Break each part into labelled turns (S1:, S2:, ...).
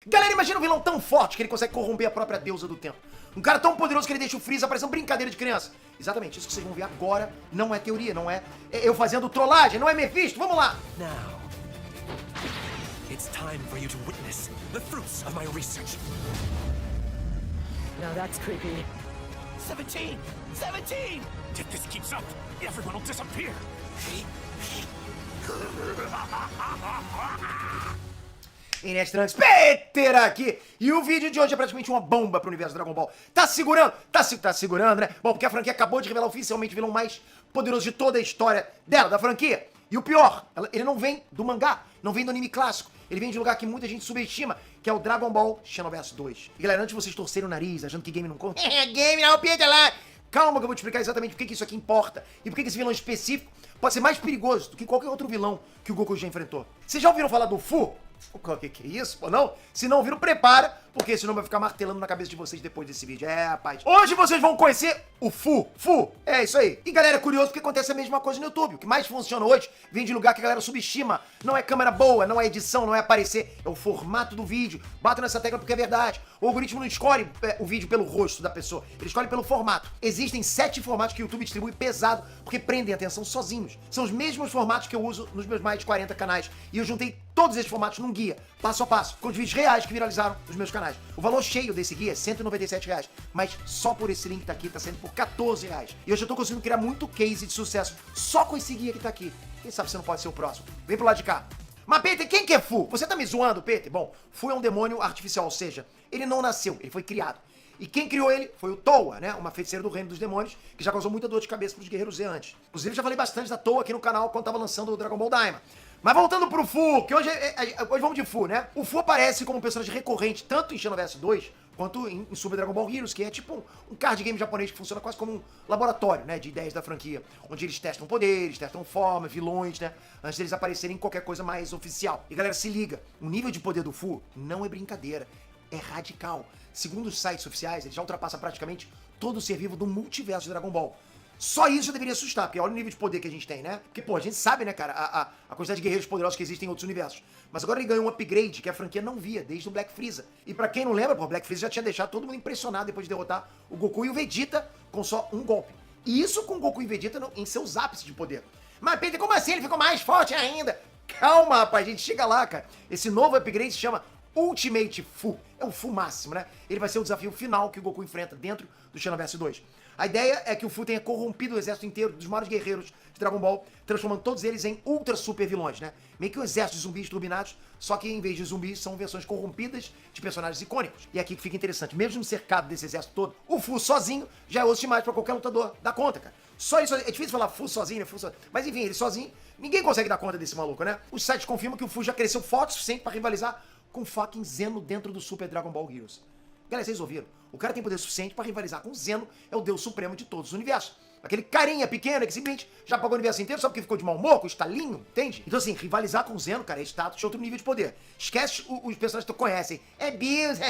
S1: Galera, imagina um vilão tão forte que ele consegue corromper a própria deusa do tempo. Um cara tão poderoso que ele deixa o Freeza parecendo brincadeira de criança. Exatamente, isso que vocês vão ver agora não é teoria, não é eu fazendo trollagem, não é Mephisto. Vamos lá!
S2: Now, it's time for you to witness the fruits of my research.
S3: Now that's creepy.
S2: 17! 17! If this keeps up, everyone will disappear.
S1: Inês Trunks, Peter aqui! E o vídeo de hoje é praticamente uma bomba pro universo Dragon Ball. Tá segurando? Tá segurando, né? Bom, porque a franquia acabou de revelar oficialmente o vilão mais poderoso de toda a história dela, da franquia. E o pior, ele não vem do mangá, não vem do anime clássico. Ele vem de um lugar que muita gente subestima, que é o Dragon Ball Xenoverse 2. E galera, antes de vocês torcerem o nariz, achando que game não conta... game não, Peter lá! Calma que eu vou te explicar exatamente por que isso aqui importa. E por que esse vilão específico pode ser mais perigoso do que qualquer outro vilão que o Goku já enfrentou. Vocês já ouviram falar do Fu? O que é isso? Pô, não? Se não ouviram, prepara, porque senão vai ficar martelando na cabeça de vocês depois desse vídeo. É, rapaz. Hoje vocês vão conhecer o Fu. É isso aí. E galera, é curioso porque acontece a mesma coisa no YouTube. O que mais funciona hoje vem de lugar que a galera subestima. Não é câmera boa, não é edição, não é aparecer. É o formato do vídeo. Bato nessa tecla porque é verdade. O algoritmo não escolhe o vídeo pelo rosto da pessoa. Ele escolhe pelo formato. Existem 7 formatos que o YouTube distribui pesado porque prendem a atenção sozinhos. São os mesmos formatos que eu uso nos meus mais de 40 canais. E eu juntei todos esses formatos num guia, passo a passo, com os vídeos reais que viralizaram nos meus canais. O valor cheio desse guia é R$197, mas só por esse link que tá aqui tá sendo por R$14. E hoje eu tô conseguindo criar muito case de sucesso só com esse guia que tá aqui. Quem sabe você não pode ser o próximo? Vem pro lado de cá. Mas, Peter, quem que é Fu? Você tá me zoando, Peter? Bom, Fu é um demônio artificial, ou seja, ele não nasceu, ele foi criado. E quem criou ele foi o Towa, né? Uma feiticeira do reino dos demônios, que já causou muita dor de cabeça pros guerreiros Z antes. Inclusive, já falei bastante da Towa aqui no canal quando tava lançando o Dragon Ball Daima. Mas voltando pro Fu, que hoje vamos de Fu, né? O Fu aparece como um personagem recorrente tanto em Xenoverse 2 quanto em Super Dragon Ball Heroes, que é tipo um card game japonês que funciona quase como um laboratório, né, de ideias da franquia, onde eles testam poderes, testam formas, vilões, né, antes deles aparecerem em qualquer coisa mais oficial. E galera, se liga, o nível de poder do Fu não é brincadeira, é radical. Segundo os sites oficiais, ele já ultrapassa praticamente todo o ser vivo do multiverso de Dragon Ball. Só isso já deveria assustar, porque olha o nível de poder que a gente tem, né? Porque, pô, a gente sabe, né, cara, a quantidade de guerreiros poderosos que existem em outros universos. Mas agora ele ganhou um upgrade que a franquia não via, desde o Black Freeza. E pra quem não lembra, pô, o Black Freeza já tinha deixado todo mundo impressionado depois de derrotar o Goku e o Vegeta com só um golpe. E isso com o Goku e Vegeta em seus ápices de poder. Mas, Peter, como assim? Ele ficou mais forte ainda? Calma, rapaz, a gente chega lá, cara. Esse novo upgrade se chama Ultimate Fu. É o Fu máximo, né? Ele vai ser o desafio final que o Goku enfrenta dentro do Xenoverse 2. A ideia é que o Fu tenha corrompido o exército inteiro dos maiores guerreiros de Dragon Ball, transformando todos eles em ultra super vilões, né? Meio que um exército de zumbis turbinados, só que em vez de zumbis, são versões corrompidas de personagens icônicos. E aqui que fica interessante, mesmo cercado desse exército todo, o Fu sozinho já é osso demais pra qualquer lutador dar conta, cara. Só isso, é difícil falar Fu sozinho, né? Fu sozinho. Mas enfim, ele sozinho, ninguém consegue dar conta desse maluco, né? Os sites confirmam que o Fu já cresceu forte o suficiente pra rivalizar com fucking Zeno dentro do Super Dragon Ball Heroes. Galera, vocês ouviram? O cara tem poder suficiente pra rivalizar com Zeno, é o deus supremo de todos os universos. Aquele carinha pequeno que simplesmente já apagou o universo inteiro só porque ficou de mau humor, com o estalinho, entende? Então assim, rivalizar com Zeno, cara, é status de outro nível de poder. Esquece os personagens que tu conhece. É Bills,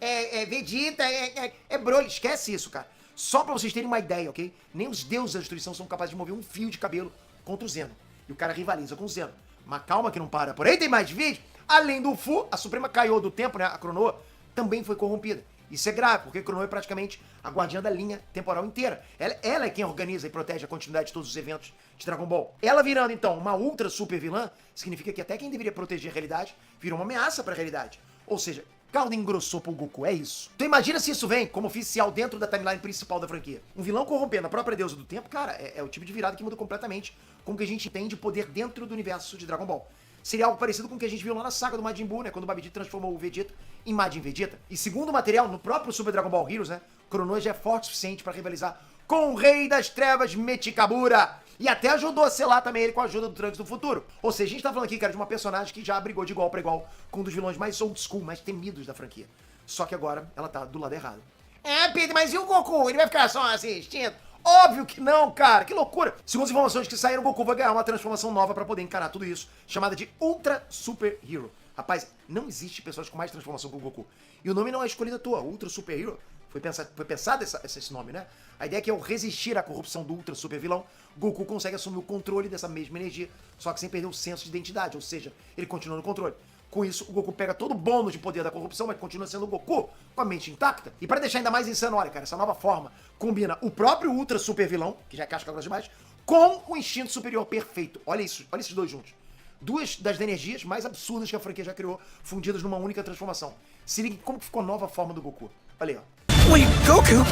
S1: é Vegeta, é Broly. Esquece isso, cara. Só pra vocês terem uma ideia, ok? Nem os deuses da destruição são capazes de mover um fio de cabelo contra o Zeno. E o cara rivaliza com o Zeno. Mas calma que não para. Por aí tem mais vídeo. Além do Fu, a Suprema Kaiô do Tempo, né, a Cronoa, também foi corrompida. Isso é grave, porque a Cronoa é praticamente a guardiã da linha temporal inteira. Ela é quem organiza e protege a continuidade de todos os eventos de Dragon Ball. Ela virando, então, uma ultra super vilã, significa que até quem deveria proteger a realidade virou uma ameaça para a realidade. Ou seja, caldo engrossou pro Goku, é isso. Então imagina se isso vem como oficial dentro da timeline principal da franquia. Um vilão corrompendo a própria deusa do tempo, cara, é o tipo de virada que muda completamente com o que a gente tem de poder dentro do universo de Dragon Ball. Seria algo parecido com o que a gente viu lá na saga do Majin Buu, né? Quando o Babidi transformou o Vegeta em Majin Vegeta. E segundo o material, no próprio Super Dragon Ball Heroes, né? Cronoa já é forte o suficiente pra rivalizar com o Rei das Trevas, Mechikabura. E até ajudou a selar também ele com a ajuda do Trunks do futuro. Ou seja, a gente tá falando aqui, cara, de uma personagem que já brigou de igual pra igual com um dos vilões mais old school, mais temidos da franquia. Só que agora ela tá do lado errado. É, Peter, mas e o Goku? Ele vai ficar só assistindo? Óbvio que não, cara, que loucura. Segundo as informações que saíram, o Goku vai ganhar uma transformação nova pra poder encarar tudo isso, chamada de Ultra Super Hero. Rapaz, não existe pessoas com mais transformação que o Goku. E o nome não é escolhido à toa, Ultra Super Hero. Foi pensado esse nome, né? A ideia é que ao resistir à corrupção do Ultra Super Vilão, Goku consegue assumir o controle dessa mesma energia, só que sem perder o senso de identidade, ou seja, ele continua no controle. Com isso, o Goku pega todo o bônus de poder da corrupção, mas continua sendo o Goku com a mente intacta. E pra deixar ainda mais insano, olha, cara, essa nova forma combina o próprio Ultra Super Vilão, que já é casca grossa demais, com o instinto superior perfeito. Olha isso, olha esses dois juntos. Duas das energias mais absurdas que a franquia já criou, fundidas numa única transformação. Se liga como que ficou a nova forma do Goku. Olha aí, ó.
S2: Wait, Goku?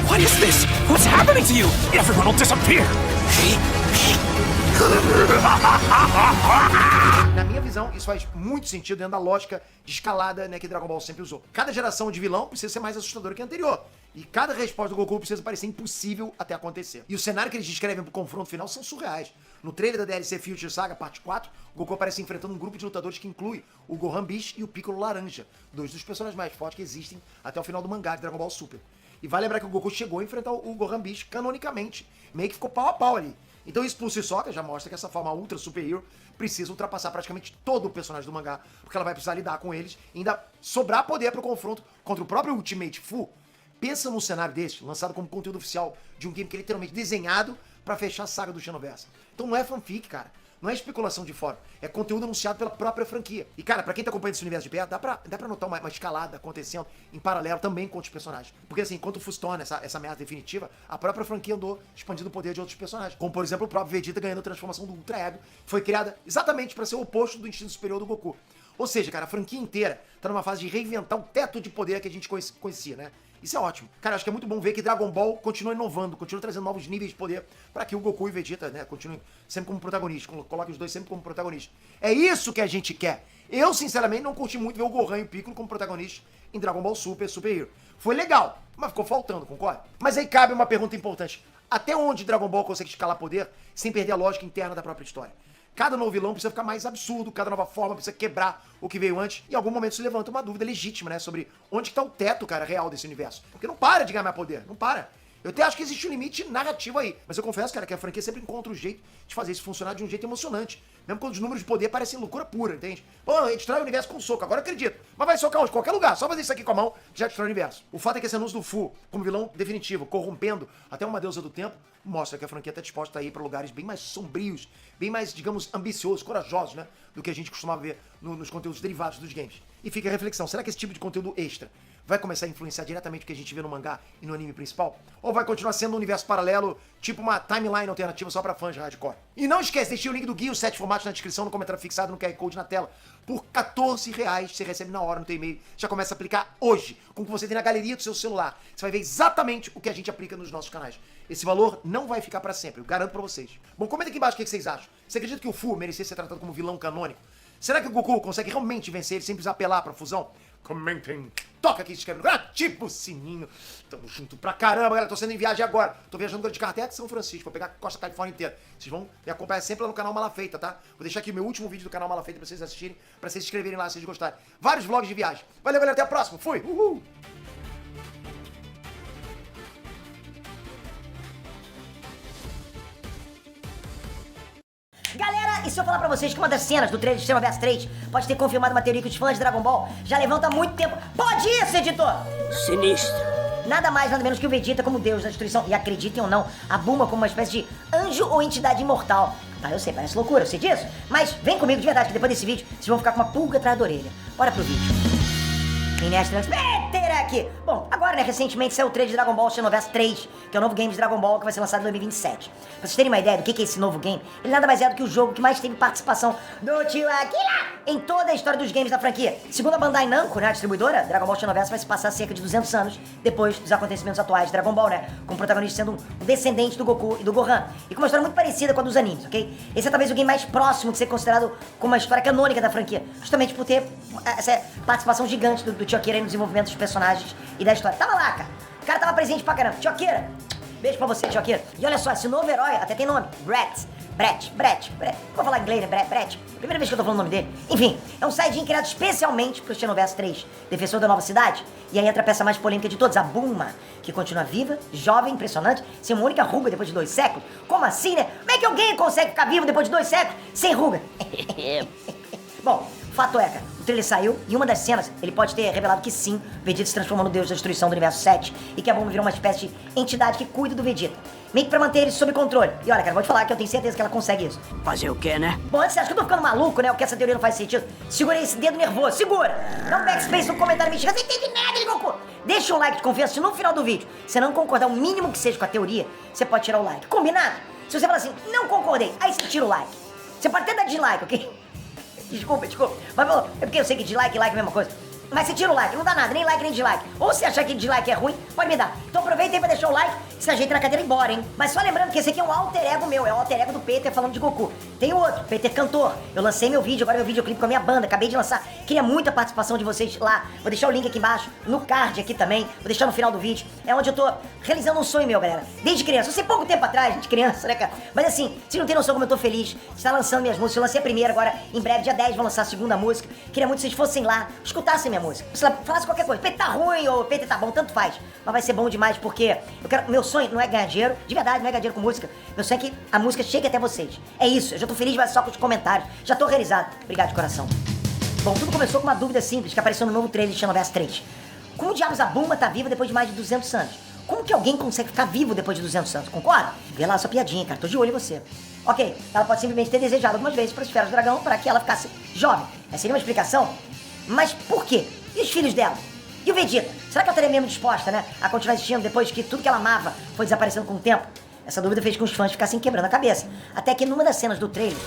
S2: What is this? What's happening to you? Everyone will disappear!
S1: Na minha visão, isso faz muito sentido dentro da lógica de escalada, né, que Dragon Ball sempre usou. Cada geração de vilão precisa ser mais assustadora que a anterior. E cada resposta do Goku precisa parecer impossível até acontecer. E o cenário que eles descrevem pro confronto final são surreais. No trailer da DLC Future Saga, parte 4, o Goku aparece enfrentando um grupo de lutadores que inclui o Gohan Beast e o Piccolo Laranja, dois dos personagens mais fortes que existem até o final do mangá de Dragon Ball Super. E vale lembrar que o Goku chegou a enfrentar o Gohan Beast canonicamente, meio que ficou pau a pau ali. Então isso por si só já mostra que essa forma Ultra Super Hero precisa ultrapassar praticamente todo o personagem do mangá, porque ela vai precisar lidar com eles e ainda sobrar poder pro confronto contra o próprio Ultimate Fu. Pensa num cenário desse, lançado como conteúdo oficial de um game que é literalmente desenhado pra fechar a saga do Xenoverse. Então não é fanfic, cara. Não é especulação de fora. É conteúdo anunciado pela própria franquia. E, cara, pra quem tá acompanhando esse universo de perto, dá pra notar uma escalada acontecendo em paralelo também com outros personagens. Porque, assim, enquanto o Fu se torna essa ameaça definitiva, a própria franquia andou expandindo o poder de outros personagens. Como, por exemplo, o próprio Vegeta ganhando a transformação do Ultra Ego, que foi criada exatamente pra ser o oposto do instinto superior do Goku. Ou seja, cara, a franquia inteira tá numa fase de reinventar o teto de poder que a gente conhecia, né? Isso é ótimo. Cara, acho que é muito bom ver que Dragon Ball continua inovando, continua trazendo novos níveis de poder pra que o Goku e o Vegeta, né, continuem sempre como protagonistas, coloquem os dois sempre como protagonistas. É isso que a gente quer. Eu, sinceramente, não curti muito ver o Gohan e o Piccolo como protagonistas em Dragon Ball Super, Super Hero. Foi legal, mas ficou faltando, concorda? Mas aí cabe uma pergunta importante. Até onde Dragon Ball consegue escalar poder sem perder a lógica interna da própria história? Cada novo vilão precisa ficar mais absurdo, cada nova forma precisa quebrar o que veio antes. E em algum momento se levanta uma dúvida legítima, né? Sobre onde está o teto, cara, real desse universo. Porque não para de ganhar mais poder, não para. Eu até acho que existe um limite narrativo aí. Mas eu confesso, cara, que a franquia sempre encontra um jeito de fazer isso funcionar de um jeito emocionante. Mesmo quando os números de poder parecem loucura pura, entende? Pô, a gente destrói o universo com um soco, agora eu acredito. Mas vai socar onde? Qualquer lugar. Só fazer isso aqui com a mão, já destrói o universo. O fato é que esse anúncio do Fu, como vilão definitivo, corrompendo até uma deusa do tempo, mostra que a franquia tá disposta a ir pra lugares bem mais sombrios, bem mais, digamos, ambiciosos, corajosos, né? Do que a gente costumava ver nos conteúdos derivados dos games. E fica a reflexão, será que esse tipo de conteúdo extra vai começar a influenciar diretamente o que a gente vê no mangá e no anime principal? Ou vai continuar sendo um universo paralelo, tipo uma timeline alternativa só pra fãs de hardcore? E não esquece, deixei o link do guia, os 7 formatos na descrição, no comentário fixado, no QR Code na tela. Por R$14 você recebe na hora no teu e-mail. Já começa a aplicar hoje, com o que você tem na galeria do seu celular. Você vai ver exatamente o que a gente aplica nos nossos canais. Esse valor não vai ficar pra sempre, eu garanto pra vocês. Bom, comenta aqui embaixo o que vocês acham. Você acredita que o Fu merecia ser tratado como vilão canônico? Será que o Goku consegue realmente vencer ele sem precisar apelar pra fusão? Comentem. Toca aqui, se inscreve no canal, ativa o sininho. Tamo junto pra caramba, galera. Tô sendo em viagem agora. Tô viajando agora de carro até de São Francisco. Vou pegar a Costa Califórnia inteira. Vocês vão me acompanhar sempre lá no canal Malafeita, tá? Vou deixar aqui o meu último vídeo do canal Malafeita pra vocês assistirem, pra vocês se inscreverem lá se vocês gostarem. Vários vlogs de viagem. Valeu, galera. Até a próxima. Fui. Uhul.
S3: Galera, e se eu falar pra vocês que uma das cenas do trailer de Xenoverse 3 pode ter confirmado uma teoria que os fãs de Dragon Ball já levantam há muito tempo? Pode isso, editor!
S4: Sinistro.
S3: Nada mais, nada menos que o Vegeta como deus da destruição. E acreditem ou não, a Bulma como uma espécie de anjo ou entidade imortal. Tá, eu sei, parece loucura, eu sei disso. Mas vem comigo de verdade, que depois desse vídeo vocês vão ficar com uma pulga atrás da orelha. Bora pro vídeo. Aqui. Bom, agora, né, recentemente saiu o trailer de Dragon Ball Xenoverse 3, que é o novo game de Dragon Ball que vai ser lançado em 2027. Pra vocês terem uma ideia do que é esse novo game, ele nada mais é do que o jogo que mais teve participação do tio Akira em toda a história dos games da franquia. Segundo a Bandai Namco, né, a distribuidora, Dragon Ball Xenoverse vai se passar cerca de 200 anos depois dos acontecimentos atuais de Dragon Ball, né, com o protagonista sendo um descendente do Goku e do Gohan, e com uma história muito parecida com a dos animes, ok? Esse é talvez o game mais próximo de ser considerado como uma história canônica da franquia, justamente por ter essa participação gigante do tio Akira no desenvolvimento dos personagens e da história. Tava lá, cara. O cara tava presente pra caramba. Tio Akira, beijo pra você, tio Akira. E olha só, esse novo herói até tem nome. Brett. Vou falar inglês, né? Brett. Primeira vez que eu tô falando o nome dele. Enfim, é um Saiyajin criado especialmente pro Xenoverse 3, Defensor da Nova Cidade. E aí entra a peça mais polêmica de todas, a Bulma, que continua viva, jovem, impressionante, sem uma única ruga depois de 2 séculos. Como assim, né? Como é que alguém consegue ficar vivo depois de 2 séculos sem ruga? Bom, fato é, cara, o trailer saiu e uma das cenas, ele pode ter revelado que sim, Vegeta se transformou no deus da destruição do universo 7 e que a Bulma virou uma espécie de entidade que cuida do Vegeta. meio que pra manter ele sob controle. E olha, cara, vou te falar que eu tenho certeza que ela consegue isso.
S4: Fazer o quê, né?
S3: Bom, antes você acha que eu tô ficando maluco, né? O que essa teoria não faz sentido? Segura esse dedo nervoso, segura! Dá um backspace no comentário mexicano, você entende nada de Goku! Deixa um like de confiança, se no final do vídeo você não concordar o mínimo que seja com a teoria, você pode tirar o like. Combinado? Se você falar assim, não concordei, aí você tira o like. Você pode até dar dislike, ok? Desculpa. Mas é porque eu sei que dislike e like é a mesma coisa. Mas você tira o like, não dá nada, nem like nem dislike. Ou se achar que dislike é ruim, pode me dar. Então aproveita aí pra deixar o like e se ajeita na cadeira e embora, hein? Mas só lembrando que esse aqui é um alter ego meu, é o alter ego do Peter falando de Goku. Tem outro, Peter cantor. Eu lancei meu vídeo, agora meu videoclipe com a minha banda, acabei de lançar. Queria muita participação de vocês lá. Vou deixar o link aqui embaixo, no card aqui também. Vou deixar no final do vídeo. É onde eu tô realizando um sonho meu, galera. Desde criança. Eu sei pouco tempo atrás, gente, criança, né, cara? Mas assim, vocês não tem noção como eu tô feliz. Está lançando minhas músicas. Eu lancei a primeira, agora em breve, dia 10, vou lançar a segunda música. Queria muito que vocês fossem lá, escutassem minha música. Falasse qualquer coisa. Peter tá ruim ou Peter tá bom, tanto faz. Mas vai ser bom demais porque meu sonho não é ganhar dinheiro, de verdade, não é ganhar dinheiro com música. Meu sonho é que a música chegue até vocês. É isso, eu já tô feliz, vai só com os comentários. Já tô realizado. Obrigado de coração. Bom, tudo começou com uma dúvida simples que apareceu no novo trailer de Xenoverse 3. Como diabos a Bulma tá viva depois de mais de 200 anos? Como que alguém consegue ficar vivo depois de 200 anos? Concorda? Vê lá a sua piadinha, cara. Tô de olho em você. Ok, ela pode simplesmente ter desejado algumas vezes para as esferas do dragão para que ela ficasse jovem. Essa seria uma explicação. Mas por quê? E os filhos dela? E o Vegeta? Será que ela estaria mesmo disposta, né, a continuar existindo depois que tudo que ela amava foi desaparecendo com o tempo? Essa dúvida fez com que os fãs ficassem quebrando a cabeça. Até que numa das cenas do trailer...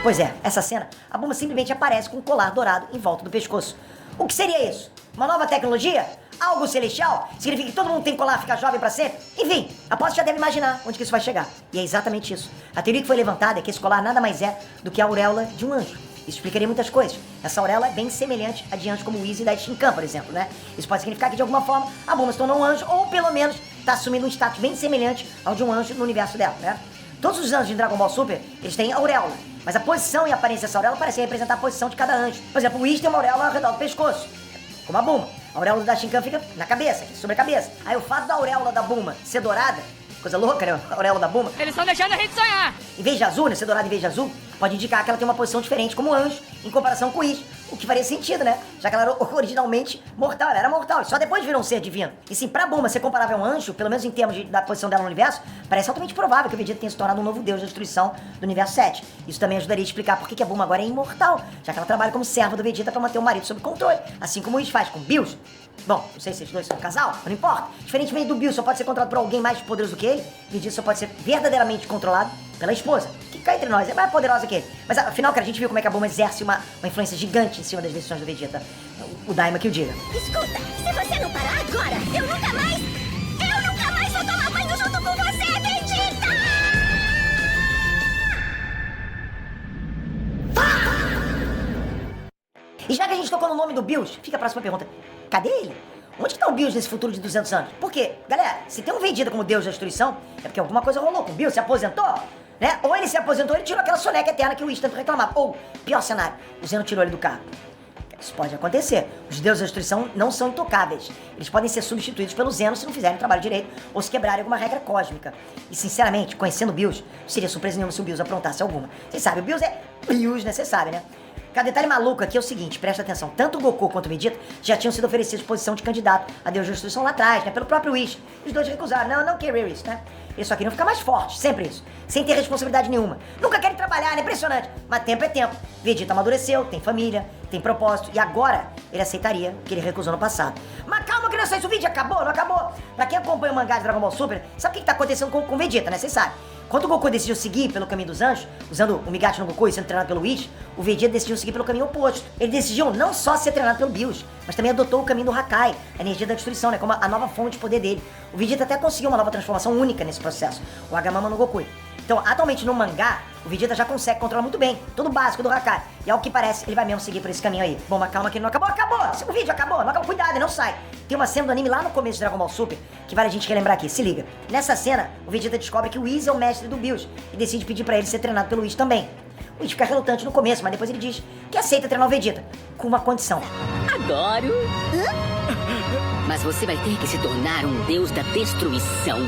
S3: Pois é, essa cena, a Bulma simplesmente aparece com um colar dourado em volta do pescoço. O que seria isso? Uma nova tecnologia? Algo celestial? Significa que todo mundo tem que colar, ficar jovem pra sempre? Enfim, aposto que já deve imaginar onde que isso vai chegar. E é exatamente isso. A teoria que foi levantada é que esse colar nada mais é do que a auréola de um anjo. Isso explicaria muitas coisas. Essa auréola é bem semelhante a de anjos como o Easy da Shinkan, por exemplo, né? Isso pode significar que de alguma forma a Bulma se tornou um anjo, ou pelo menos está assumindo um status bem semelhante ao de um anjo no universo dela, né? Todos os anjos de Dragon Ball Super, eles têm auréola. Mas a posição e a aparência dessa auréola parecem representar a posição de cada anjo. Por exemplo, o Easy tem uma auréola ao redor do pescoço, como a Bulma. A auréola da Shinkan fica na cabeça, aqui sobre a cabeça. Aí o fato da auréola da Bulma ser dourada, coisa louca, né? A auréola da Bulma.
S4: Eles estão deixando a gente sonhar.
S3: Em vez de azul, né? Ser dourada em vez de azul, pode indicar que ela tem uma posição diferente como anjo, em comparação com o Ish. O que faria sentido, né? Já que ela era originalmente mortal, ela era mortal, só depois virou um ser divino. E sim, pra Bulma ser comparável a um anjo, pelo menos em termos da posição dela no universo, parece altamente provável que o Vegeta tenha se tornado um novo deus da destruição do universo 7. Isso também ajudaria a explicar por que a Bulma agora é imortal, já que ela trabalha como serva do Vegeta pra manter o marido sob controle, assim como o Ish faz com Bills. Bom, não sei se esses dois são um casal, mas não importa. Diferentemente do Bills, só pode ser controlado por alguém mais poderoso do que ele, Vegeta só pode ser verdadeiramente controlado pela esposa, que cá entre nós é mais poderosa que ele. Mas afinal, cara, a gente viu como é que a Bulma exerce uma influência gigante em cima das decisões do Vegeta. O Daima que o diga.
S5: Escuta, se você não parar agora, eu nunca mais vou tomar banho junto com você, Vegeta!
S3: E já que a gente tocou no nome do Bills, fica a próxima pergunta. Cadê ele? Onde que tá o Bills nesse futuro de 200 anos? Por quê? Galera, se tem um Vegeta como deus da destruição, é porque alguma coisa rolou com o Bills, se aposentou, né? Ou ele se aposentou, ele tirou aquela soneca eterna que o Whis tanto reclamava. Ou, pior cenário, o Zeno tirou ele do carro. Isso pode acontecer. Os deuses da destruição não são intocáveis. Eles podem ser substituídos pelo Zeno se não fizerem o trabalho direito ou se quebrarem alguma regra cósmica. E, sinceramente, conhecendo o Bills, não seria surpresa nenhuma se o Bills aprontasse alguma. Vocês sabem, o Bills é Bills, né? Vocês sabem, né? Cada detalhe maluco aqui é o seguinte, presta atenção, tanto o Goku quanto o Vegeta já tinham sido oferecidos posição de candidato a Deus da Destruição lá atrás, né, pelo próprio Whis. Os dois recusaram, não queriam isso, né? Eles só queriam ficar mais fortes, sempre isso, sem ter responsabilidade nenhuma. Nunca querem trabalhar, né? Impressionante. Mas tempo é tempo. Vegeta amadureceu, tem família, tem propósito, e agora ele aceitaria o que ele recusou no passado. Mas calma, crianças, o vídeo acabou, não acabou. Pra quem acompanha o mangá de Dragon Ball Super, sabe o que tá acontecendo com o Vegeta, né? Vocês sabem. Quando o Goku decidiu seguir pelo caminho dos anjos, usando o Migachi no Goku e sendo treinado pelo Whis, o Vegeta decidiu seguir pelo caminho oposto. Ele decidiu não só ser treinado pelo Bills, mas também adotou o caminho do Hakai, a energia da destruição, né, como a nova fonte de poder dele. O Vegeta até conseguiu uma nova transformação única nesse processo, o Agamama no Goku. Então, atualmente no mangá, o Vegeta já consegue controlar muito bem todo o básico do Hakai. E ao que parece, ele vai mesmo seguir por esse caminho aí. Bom, mas calma que ele não acabou. Acabou! O vídeo acabou, não acabou. Cuidado, não sai. Tem uma cena do anime lá no começo de Dragon Ball Super que vale a gente relembrar aqui. Se liga. Nessa cena, o Vegeta descobre que o Whis é o mestre do Bills e decide pedir pra ele ser treinado pelo Whis também. O Whis fica relutante no começo, mas depois ele diz que aceita treinar o Vegeta, com uma condição.
S6: Adoro. Mas você vai ter que se tornar um deus da destruição.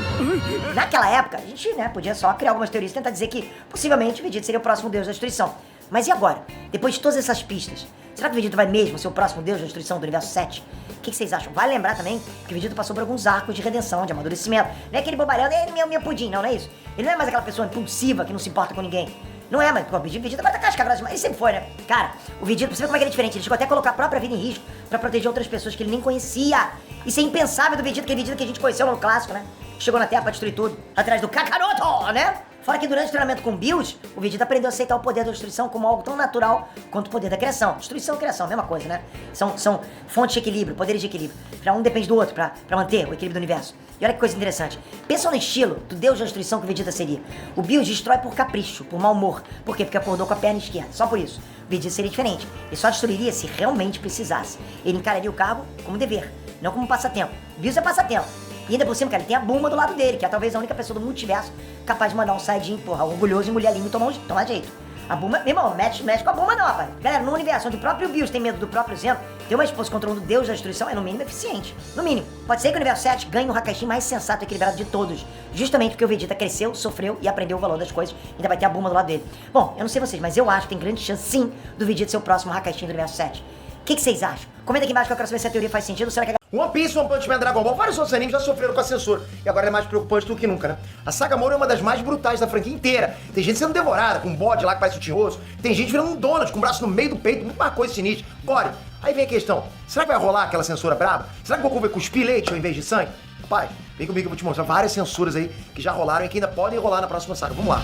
S3: Naquela época, a gente, né, podia só criar algumas teorias e tentar dizer que, possivelmente, o Vegeta seria o próximo deus da destruição. Mas e agora? Depois de todas essas pistas, Será que o Vegeta vai mesmo ser o próximo deus da destruição do universo 7? O que vocês acham? Vale lembrar também que o Vegeta passou por alguns arcos de redenção, de amadurecimento. Não é aquele bobalhão, meu pudim, não é isso? Ele não é mais aquela pessoa impulsiva que não se importa com ninguém. Não é, mas o Vegeta vai tacar as cabras demais. Ele sempre foi, né? Cara, o Vegeta, pra você ver como é que ele é diferente, ele chegou até a colocar a própria vida em risco pra proteger outras pessoas que ele nem conhecia. Isso é impensável do Vegeta, aquele Vegeta que a gente conheceu no clássico, né? Chegou na Terra pra destruir tudo, atrás do Kakaroto, né? Fora que durante o treinamento com Bills, o Vegeta aprendeu a aceitar o poder da destruição como algo tão natural quanto o poder da criação. Destruição e criação, mesma coisa, né? São fontes de equilíbrio, poderes de equilíbrio. Um depende do outro pra manter o equilíbrio do universo. E olha que coisa interessante. Pensa no estilo do deus da destruição que o Vegeta seria. O Bills destrói por capricho, por mau humor. Por quê? Porque acordou com a perna esquerda. Só por isso. O Vegeta seria diferente. Ele só destruiria se realmente precisasse. Ele encararia o cargo como dever, não como passatempo. Bills é passatempo. E ainda por cima, cara, ele tem a Bulma do lado dele, que é talvez a única pessoa do multiverso capaz de mandar um Saiyajin, porra, orgulhoso e mulher linda e tomar jeito. A Bulma, meu irmão, mexe com a Bulma não, rapaz. Galera, no universo onde o próprio Bills tem medo do próprio Zeno, ter uma esposa contra um deus da destruição é no mínimo eficiente. No mínimo. Pode ser que o universo 7 ganhe um Hakashin mais sensato e equilibrado de todos. Justamente porque o Vegeta cresceu, sofreu e aprendeu o valor das coisas. Ainda vai ter a Bulma do lado dele. Bom, eu não sei vocês, mas eu acho que tem grande chance sim do Vegeta ser o próximo Hakashin do universo 7. O que vocês acham? Comenta aqui embaixo que eu quero saber se a teoria faz sentido ou será que
S1: One Piece, One Punch Man, Dragon Ball, vários outros animes já sofreram com a censura. E agora é mais preocupante do que nunca, né? A saga Moro é uma das mais brutais da franquia inteira. Tem gente sendo devorada, com um bode lá que parece o Tinhoso. Tem gente virando um Donald, com o braço no meio do peito, muito mais coisa sinistra. Gore. Aí vem a questão, será que vai rolar aquela censura braba? Será que o Goku vai cuspir leite ao invés de sangue? Rapaz, vem comigo que eu vou te mostrar várias censuras aí que já rolaram e que ainda podem rolar na próxima saga. Vamos lá.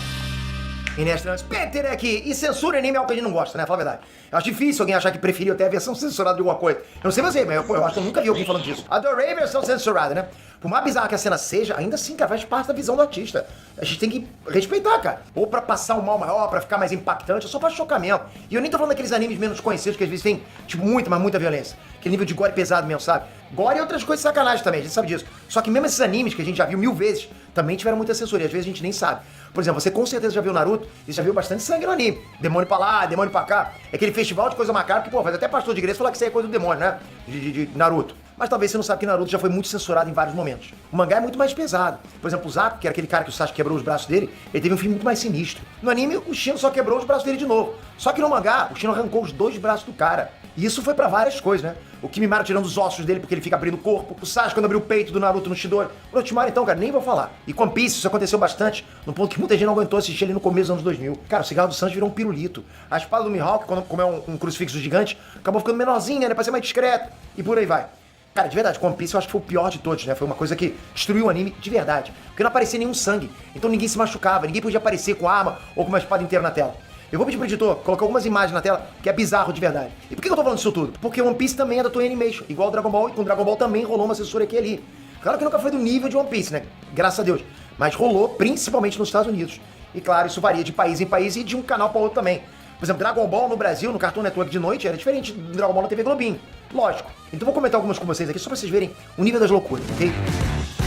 S1: Inês Peter aqui. E censura anime é algo que a gente não gosta, né? Fala a verdade. Eu acho difícil alguém achar que preferiu até a versão censurada de alguma coisa. Eu não sei você, mas eu acho que eu nunca vi alguém falando disso. Adorei a versão censurada, né? Por mais bizarra que a cena seja, ainda assim, cara, faz parte da visão do artista. A gente tem que respeitar, cara. Ou pra passar um mal maior, pra ficar mais impactante, ou só pra chocar mesmo. E eu nem tô falando daqueles animes menos conhecidos, que às vezes tem, tipo, muita violência. Aquele nível de gore pesado mesmo, sabe? Gore e outras coisas de sacanagem também, a gente sabe disso. Só que mesmo esses animes que a gente já viu 1000 vezes, também tiveram muita censura, e às vezes a gente nem sabe. Por exemplo, você com certeza já viu Naruto, e já viu bastante sangue no anime. Demônio pra lá, demônio pra cá. É aquele festival de coisa macabra que, pô, faz até pastor de igreja falar que isso aí é coisa do demônio, né? De Naruto. Mas talvez você não sabe que Naruto já foi muito censurado em vários momentos. O mangá é muito mais pesado. Por exemplo, o Zaku, que era aquele cara que o Sasuke quebrou os braços dele, ele teve um fim muito mais sinistro. No anime, o Shino só quebrou os braços dele de novo. Só que no mangá, o Shino arrancou os 2 braços do cara. E isso foi pra várias coisas, né? O Kimimaro tirando os ossos dele porque ele fica abrindo o corpo. O Sasuke quando abriu o peito do Naruto no Chidori. O Orochimaru, então, cara, nem vou falar. E com One Piece, isso aconteceu bastante, no ponto que muita gente não aguentou assistir ali no começo dos anos 2000. Cara, o cigarro do Sanji virou um pirulito. A espada do Mihawk, como é um crucifixo gigante, acabou ficando menorzinha, né? Pra ser mais discreto. E por aí vai. Cara, de verdade, One Piece eu acho que foi o pior de todos, né? Foi uma coisa que destruiu o anime de verdade. Porque não aparecia nenhum sangue. Então ninguém se machucava, ninguém podia aparecer com arma ou com uma espada inteira na tela. Eu vou pedir pro editor colocar algumas imagens na tela, que é bizarro de verdade. E por que eu tô falando disso tudo? Porque One Piece também é da Toei Animation, igual o Dragon Ball, e com o Dragon Ball também rolou uma censura aqui e ali. Claro que nunca foi do nível de One Piece, né? Graças a Deus. Mas rolou principalmente nos Estados Unidos. E claro, isso varia de país em país e de um canal para outro também. Por exemplo, Dragon Ball no Brasil, no Cartoon Network de noite, era diferente do Dragon Ball na TV Globinho. Lógico. Então vou comentar algumas com vocês aqui, só pra vocês verem o nível das loucuras, ok?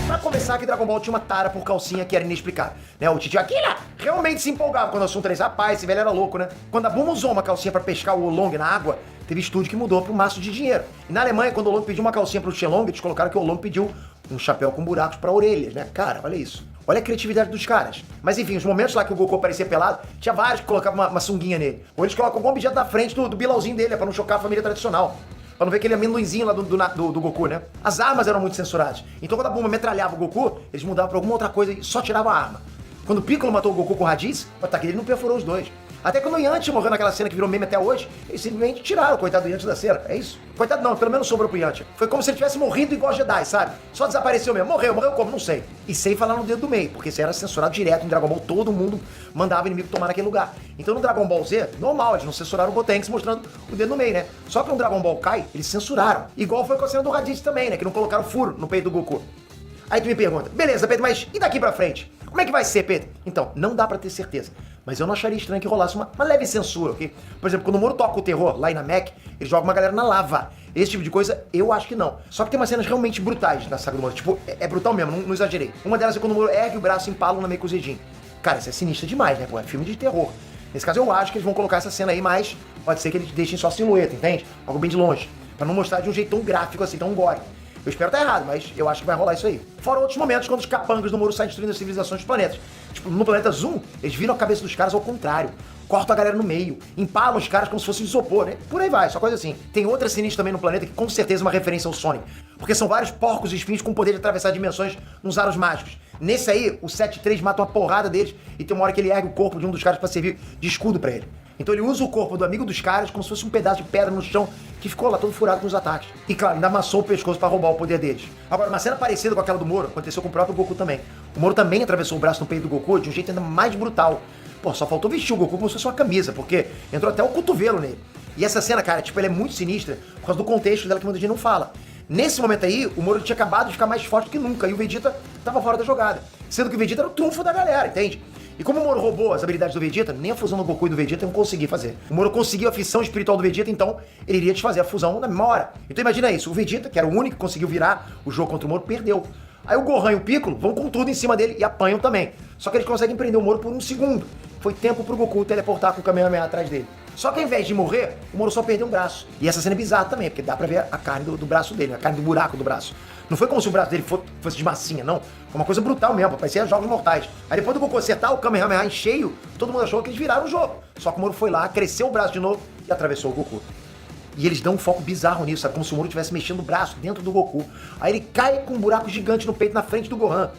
S1: Pra começar, que Dragon Ball tinha uma tara por calcinha que era inexplicável, né? O Titio Aquila realmente se empolgava quando o assunto era esse. Rapaz, esse velho era louco, né? Quando a Bulma usou uma calcinha pra pescar o Oolong na água, teve estúdio que mudou pro maço de dinheiro. E na Alemanha, quando o Oolong pediu uma calcinha pro Shenlong, eles colocaram que o Oolong pediu um chapéu com buracos pra orelhas, né? Cara, olha isso. Olha a criatividade dos caras. Mas enfim, os momentos lá que o Goku aparecia pelado, tinha vários que colocavam uma sunguinha nele. Ou eles colocam algum objeto na frente do bilauzinho dele, pra não chocar a família tradicional. Pra não ver aquele amendoinzinho lá do Goku, né? As armas eram muito censuradas. Então quando a Bulma metralhava o Goku, eles mudavam pra alguma outra coisa e só tiravam a arma. Quando o Piccolo matou o Goku com o Raditz, o ataque dele não perfurou os dois. Até quando o Yanti morreu naquela cena que virou meme até hoje, eles simplesmente tiraram o coitado do Yanti da cena. É isso. Coitado não, pelo menos sobrou pro Yanti. Foi como se ele tivesse morrido igual Jedi, sabe? Só desapareceu mesmo. Morreu como? Não sei. E sem falar no dedo do meio, porque isso era censurado direto em Dragon Ball. Todo mundo mandava o inimigo tomar naquele lugar. Então no Dragon Ball Z, normal, eles não censuraram o Gotenks mostrando o dedo no meio, né? Só que no Dragon Ball Kai, eles censuraram. Igual foi com a cena do Raditz também, né? Que não colocaram furo no peito do Goku. Aí tu me pergunta, beleza, Pedro, mas e daqui pra frente? Como é que vai ser, Pedro? Então, não dá pra ter certeza. Mas eu não acharia estranho que rolasse uma leve censura, ok? Por exemplo, quando o Moro toca o terror lá em Namek, ele joga uma galera na lava. Esse tipo de coisa, eu acho que não. Só que tem umas cenas realmente brutais na saga do Moro. Tipo, é brutal mesmo, não exagerei. Uma delas é quando o Moro ergue o braço e empala o Namekusei. Cara, isso é sinistro demais, né, pô? É filme de terror. Nesse caso, eu acho que eles vão colocar essa cena aí, mas pode ser que eles deixem só a silhueta, entende? Algo bem de longe. Pra não mostrar de um jeito tão gráfico assim, tão gore. Eu espero estar errado, mas eu acho que vai rolar isso aí. Fora outros momentos quando os capangas do Moro saem destruindo as civilizações dos planetas. Tipo, no planeta Zoom, eles viram a cabeça dos caras ao contrário. Cortam a galera no meio, empalam os caras como se fosse isopor, né? Por aí vai, só coisa assim. Tem outra sinistra também no planeta que com certeza é uma referência ao Sonic. Porque são vários porcos espinhos com o poder de atravessar dimensões nos aros mágicos. Nesse aí, o 7-3 mata uma porrada deles e tem uma hora que ele ergue o corpo de um dos caras pra servir de escudo pra ele. Então ele usa o corpo do amigo dos caras como se fosse um pedaço de pedra no chão que ficou lá todo furado com os ataques. E claro, ainda amassou o pescoço pra roubar o poder deles. Agora, uma cena parecida com aquela do Moro aconteceu com o próprio Goku também. O Moro também atravessou o braço no peito do Goku de um jeito ainda mais brutal. Pô, só faltou vestir o Goku como se fosse uma camisa, porque entrou até o cotovelo nele. E essa cena, cara, tipo, ela é muito sinistra por causa do contexto dela que muita gente não fala. Nesse momento aí, o Moro tinha acabado de ficar mais forte do que nunca e o Vegeta tava fora da jogada. Sendo que o Vegeta era o trunfo da galera, entende? E como o Moro roubou as habilidades do Vegeta, nem a fusão do Goku e do Vegeta eu não consegui fazer. O Moro conseguiu a fissão espiritual do Vegeta, então ele iria desfazer a fusão na mesma hora. Então imagina isso, o Vegeta, que era o único que conseguiu virar o jogo contra o Moro, perdeu. Aí o Gohan e o Piccolo vão com tudo em cima dele e apanham também. Só que eles conseguem prender o Moro por um segundo. Foi tempo pro Goku teleportar com o Kamehameha atrás dele. Só que ao invés de morrer, o Moro só perdeu um braço. E essa cena é bizarra também, porque dá pra ver a carne do braço dele, a carne do buraco do braço. Não foi como se o braço dele fosse de massinha, não. Foi uma coisa brutal mesmo, parecia jogos mortais. Aí depois do Goku acertar o Kamehameha em cheio, todo mundo achou que eles viraram o jogo. Só que o Moro foi lá, cresceu o braço de novo e atravessou o Goku. E eles dão um foco bizarro nisso, sabe? Como se o Moro estivesse mexendo o braço dentro do Goku. Aí ele cai com um buraco gigante no peito na frente do Gohan.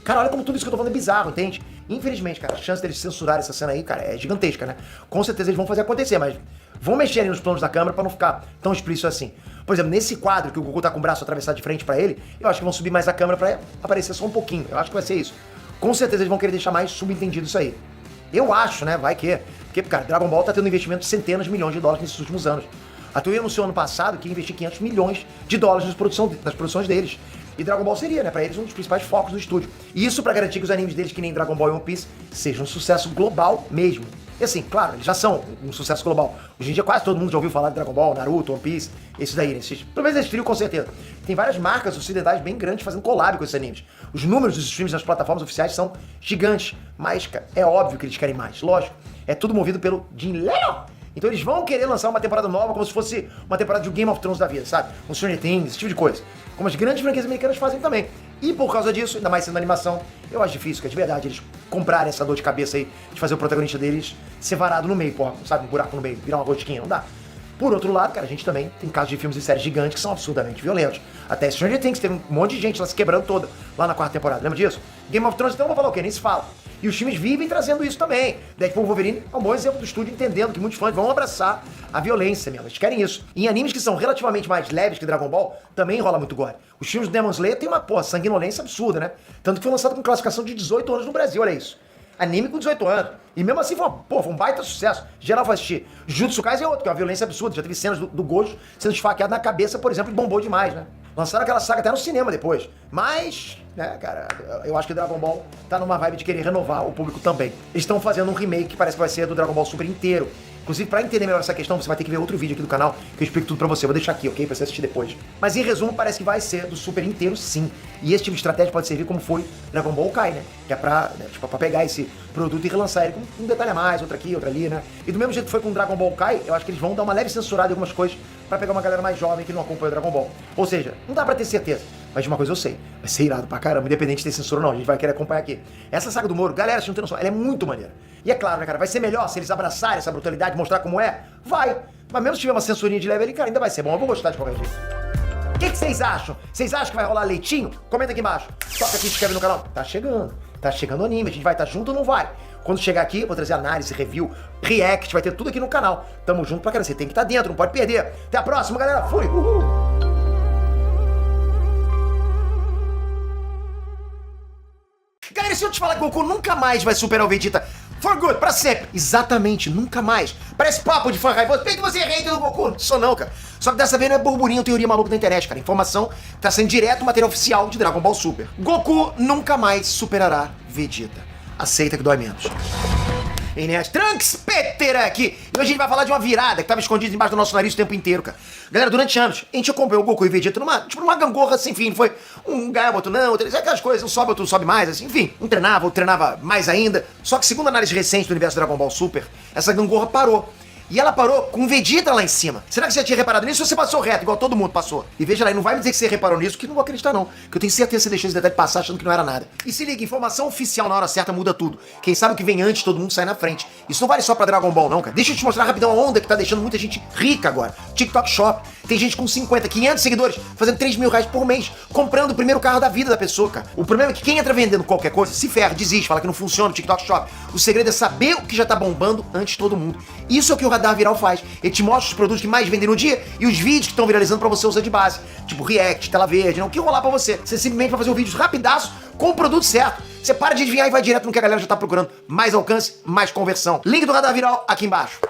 S1: Cara, olha como tudo isso que eu tô falando é bizarro, entende? Infelizmente, cara, a chance deles censurarem essa cena aí, cara, é gigantesca, né? Com certeza eles vão fazer acontecer, mas vão mexer ali nos planos da câmera pra não ficar tão explícito assim. Por exemplo, nesse quadro que o Goku tá com o braço atravessado de frente pra ele, eu acho que vão subir mais a câmera pra aparecer só um pouquinho. Eu acho que vai ser isso. Com certeza eles vão querer deixar mais subentendido isso aí. Eu acho, né? Vai que... Porque, cara, Dragon Ball tá tendo um investimento de centenas de milhões de dólares nesses últimos anos. A Toei anunciou ano passado que ia investir 500 milhões de dólares nas produções deles. E Dragon Ball seria, né, pra eles, um dos principais focos do estúdio. E isso pra garantir que os animes deles, que nem Dragon Ball e One Piece, sejam um sucesso global mesmo. E assim, claro, eles já são um sucesso global. Hoje em dia quase todo mundo já ouviu falar de Dragon Ball, Naruto, One Piece, esses daí, né? Pelo menos esse trio com certeza. Tem várias marcas ocidentais bem grandes fazendo collab com esses animes. Os números dos streams nas plataformas oficiais são gigantes. Mas, cara, é óbvio que eles querem mais, lógico. É tudo movido pelo dinheiro. Então eles vão querer lançar uma temporada nova como se fosse uma temporada de Game of Thrones da vida, sabe? Um Stranger Things, esse tipo de coisa. Como as grandes franquias americanas fazem também. E por causa disso, ainda mais sendo animação, eu acho difícil, que é de verdade, eles comprarem essa dor de cabeça aí de fazer o protagonista deles ser varado no meio, porra, sabe? Um buraco no meio, virar uma gotiquinha, não dá. Por outro lado, cara, a gente também tem casos de filmes e séries gigantes que são absurdamente violentos. Até Stranger Things teve um monte de gente lá se quebrando toda, lá na 4ª temporada, lembra disso? Game of Thrones, então, vou falar o quê? Nem se fala. E os filmes vivem trazendo isso também. Deadpool e Wolverine é um bom exemplo do estúdio entendendo que muitos fãs vão abraçar a violência mesmo. Eles querem isso. E em animes que são relativamente mais leves que Dragon Ball, também rola muito gore. Os filmes do Demon Slayer tem uma, sanguinolência absurda, né? Tanto que foi lançado com classificação de 18 anos no Brasil, olha isso. Anime com 18 anos. E mesmo assim foi um baita sucesso. Geral vai assistir. Jujutsu Kaisen é outro, que é uma violência absurda. Já teve cenas do Gojo sendo esfaqueado na cabeça, por exemplo, e bombou demais, né? Lançaram aquela saga até no cinema depois. Mas, né, cara, eu acho que Dragon Ball tá numa vibe de querer renovar o público também. Eles estão fazendo um remake que parece que vai ser do Dragon Ball Super inteiro. Inclusive, pra entender melhor essa questão, você vai ter que ver outro vídeo aqui do canal que eu explico tudo pra você. Vou deixar aqui, ok? Pra você assistir depois. Mas em resumo, parece que vai ser do Super inteiro, sim. E esse tipo de estratégia pode servir como foi Dragon Ball Kai, né? Que é pra, né, tipo, pra pegar esse produto e relançar ele com um detalhe a mais, outra aqui, outra ali, né? E do mesmo jeito que foi com Dragon Ball Kai, eu acho que eles vão dar uma leve censurada em algumas coisas pra pegar uma galera mais jovem que não acompanha o Dragon Ball. Ou seja, não dá pra ter certeza. Mas de uma coisa eu sei, vai ser irado pra caramba, independente de ter censura ou não, a gente vai querer acompanhar aqui. Essa saga do Moro, galera, vocês não tem noção, ela é muito maneira. E é claro, né, cara, vai ser melhor se eles abraçarem essa brutalidade, mostrar como é? Vai! Mas mesmo se tiver uma censurinha de leve ali, cara, ainda vai ser bom, eu vou gostar de qualquer jeito. O que vocês acham? Vocês acham que vai rolar leitinho? Comenta aqui embaixo. Toca aqui, se inscreve no canal. Tá chegando o anime, a gente vai estar junto ou não vai? Quando chegar aqui, eu vou trazer análise, review, react, vai ter tudo aqui no canal. Tamo junto pra caramba, você tem que estar dentro, não pode perder. Até a próxima, galera, fui! Uhul! Galera, se eu te falar que o Goku nunca mais vai superar o Vegeta for good, pra sempre. Exatamente, nunca mais. Parece papo de fã raivoso. Por que você é hater do Goku? Não sou não, cara. Só que dessa vez não é burburinho, teoria maluca da internet, cara. Informação tá sendo direto material oficial de Dragon Ball Super. Goku nunca mais superará Vegeta. Aceita que dói menos. Enes Trunks, Peter aqui. E hoje a gente vai falar de uma virada que tava escondida embaixo do nosso nariz o tempo inteiro, cara. Galera, durante anos, a gente acompanhou o Goku e Vegeta numa gangorra sem fim. Foi um ganhava, outro não, aquelas coisas, um sobe, outro sobe mais, assim, enfim. Um treinava, outro treinava mais ainda. Só que segundo a análise recente do universo Dragon Ball Super, essa gangorra parou. E ela parou com o Vegeta lá em cima. Será que você já tinha reparado nisso ou você passou reto, igual todo mundo passou? E veja lá, e não vai me dizer que você reparou nisso, que não vou acreditar não. Que eu tenho certeza que você deixou esse detalhe passar achando que não era nada. E se liga, informação oficial na hora certa muda tudo. Quem sabe o que vem antes, todo mundo sai na frente. Isso não vale só pra Dragon Ball não, cara. Deixa eu te mostrar rapidão a onda que tá deixando muita gente rica agora. TikTok Shop. Tem gente com 50, 500 seguidores, fazendo 3 mil reais por mês, comprando o primeiro carro da vida da pessoa, cara. O problema é que quem entra vendendo qualquer coisa, se ferra, desiste, fala que não funciona o TikTok Shop. O segredo é saber o que já tá bombando antes de todo mundo. Isso é o que o Radar Viral faz. Ele te mostra os produtos que mais vendem no dia e os vídeos que estão viralizando pra você usar de base. Tipo React, Tela Verde, não, o que rolar pra você. Você simplesmente vai fazer um vídeo rapidaço com o produto certo. Você para de adivinhar e vai direto no que a galera já tá procurando. Mais alcance, mais conversão. Link do Radar Viral aqui embaixo.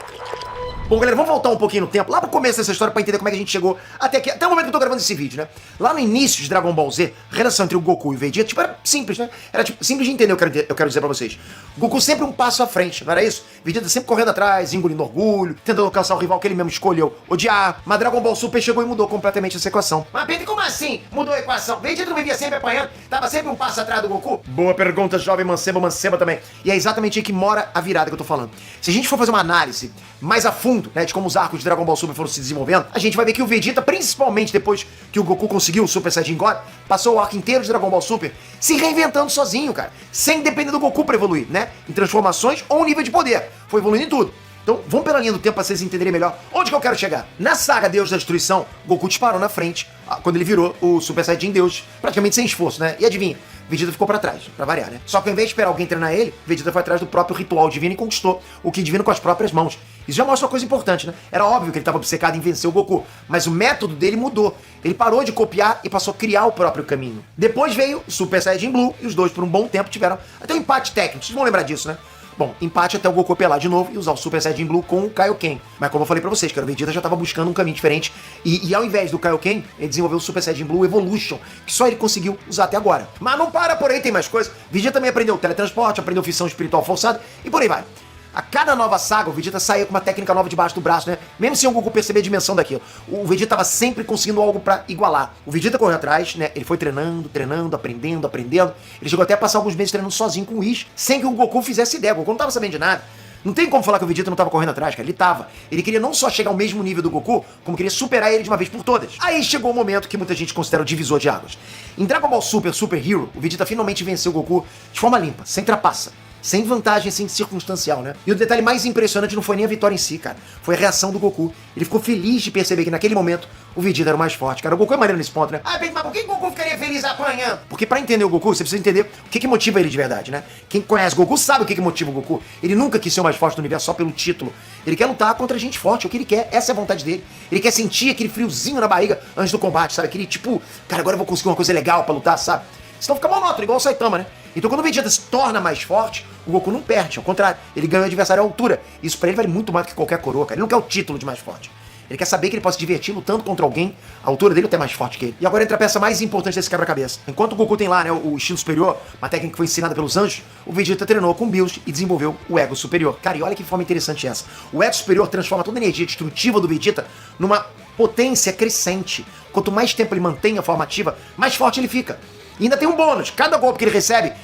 S1: Bom, galera, vamos voltar um pouquinho no tempo, lá pro começo dessa história pra entender como é que a gente chegou até aqui, até o momento que eu tô gravando esse vídeo, né? Lá no início de Dragon Ball Z, a relação entre o Goku e o Vegeta, tipo, era simples, né? Era tipo, simples de entender, eu quero dizer pra vocês. Goku sempre um passo à frente, não era isso? Vegeta sempre correndo atrás, engolindo orgulho, tentando alcançar o rival que ele mesmo escolheu odiar. Mas Dragon Ball Super chegou e mudou completamente essa equação. Mas Pedro, como assim? Mudou a equação? Vegeta não vivia sempre apanhando? Tava sempre um passo atrás do Goku? Boa pergunta, jovem manceba também. E é exatamente aí que mora a virada que eu tô falando. Se a gente for fazer uma análise mais a fundo, né, de como os arcos de Dragon Ball Super foram se desenvolvendo, a gente vai ver que o Vegeta, principalmente depois que o Goku conseguiu o Super Saiyajin God, passou o arco inteiro de Dragon Ball Super se reinventando sozinho, cara, sem depender do Goku pra evoluir, né, em transformações ou nível de poder. Foi evoluindo em tudo. Então, vamos pela linha do tempo pra vocês entenderem melhor onde que eu quero chegar. Na saga Deus da Destruição, Goku disparou na frente quando ele virou o Super Saiyajin Deus, praticamente sem esforço, né? E adivinha? Vegeta ficou pra trás, pra variar, né? Só que ao invés de esperar alguém treinar ele, Vegeta foi atrás do próprio ritual divino e conquistou o Ki divino com as próprias mãos. Isso já mostra uma coisa importante, né? Era óbvio que ele estava obcecado em vencer o Goku, mas o método dele mudou. Ele parou de copiar e passou a criar o próprio caminho. Depois veio o Super Saiyajin Blue e os dois por um bom tempo tiveram até um empate técnico, vocês vão lembrar disso, né? Bom, empate até o Goku apelar de novo e usar o Super Saiyajin Blue com o Kaioken. Mas como eu falei pra vocês, cara, o Vegeta já tava buscando um caminho diferente e ao invés do Kaioken, ele desenvolveu o Super Saiyajin Blue Evolution, que só ele conseguiu usar até agora. Mas não para por aí, tem mais coisa. Vegeta também aprendeu teletransporte, aprendeu fissão espiritual forçada e por aí vai. A cada nova saga, o Vegeta saía com uma técnica nova debaixo do braço, né? Mesmo sem o Goku perceber a dimensão daquilo. O Vegeta tava sempre conseguindo algo pra igualar. O Vegeta correu atrás, né? Ele foi treinando, aprendendo. Ele chegou até a passar alguns meses treinando sozinho com o Whis, sem que o Goku fizesse ideia. O Goku não tava sabendo de nada. Não tem como falar que o Vegeta não tava correndo atrás, cara. Ele tava. Ele queria não só chegar ao mesmo nível do Goku, como queria superar ele de uma vez por todas. Aí chegou o momento que muita gente considera o divisor de águas. Em Dragon Ball Super, Super Hero, o Vegeta finalmente venceu o Goku de forma limpa, sem trapaça. Sem vantagem, sem circunstancial, né? E o detalhe mais impressionante não foi nem a vitória em si, cara. Foi a reação do Goku. Ele ficou feliz de perceber que naquele momento o Vegeta era o mais forte, cara. O Goku é maneiro nesse ponto, né? Ah, mas por que o Goku ficaria feliz apanhando? Porque pra entender o Goku, você precisa entender o que motiva ele de verdade, né? Quem conhece o Goku sabe o que motiva o Goku. Ele nunca quis ser o mais forte do universo só pelo título. Ele quer lutar contra gente forte, é o que ele quer. Essa é a vontade dele. Ele quer sentir aquele friozinho na barriga antes do combate, sabe? Aquele tipo, cara, agora eu vou conseguir uma coisa legal pra lutar, sabe? Senão fica monótono, igual o Saitama, né? Então quando o Vegeta se torna mais forte, o Goku não perde, ao contrário, ele ganha o adversário à altura. Isso pra ele vale muito mais do que qualquer coroa, cara. Ele não quer o título de mais forte. Ele quer saber que ele pode se divertir lutando contra alguém, a altura dele até mais forte que ele. E agora entra a peça mais importante desse quebra-cabeça. Enquanto o Goku tem lá, né, o instinto superior, uma técnica que foi ensinada pelos anjos, o Vegeta treinou com Bills e desenvolveu o ego superior. Cara, e olha que forma interessante essa. O ego superior transforma toda a energia destrutiva do Vegeta numa potência crescente. Quanto mais tempo ele mantém a forma ativa, mais forte ele fica. E ainda tem um bônus, cada golpe que ele recebe,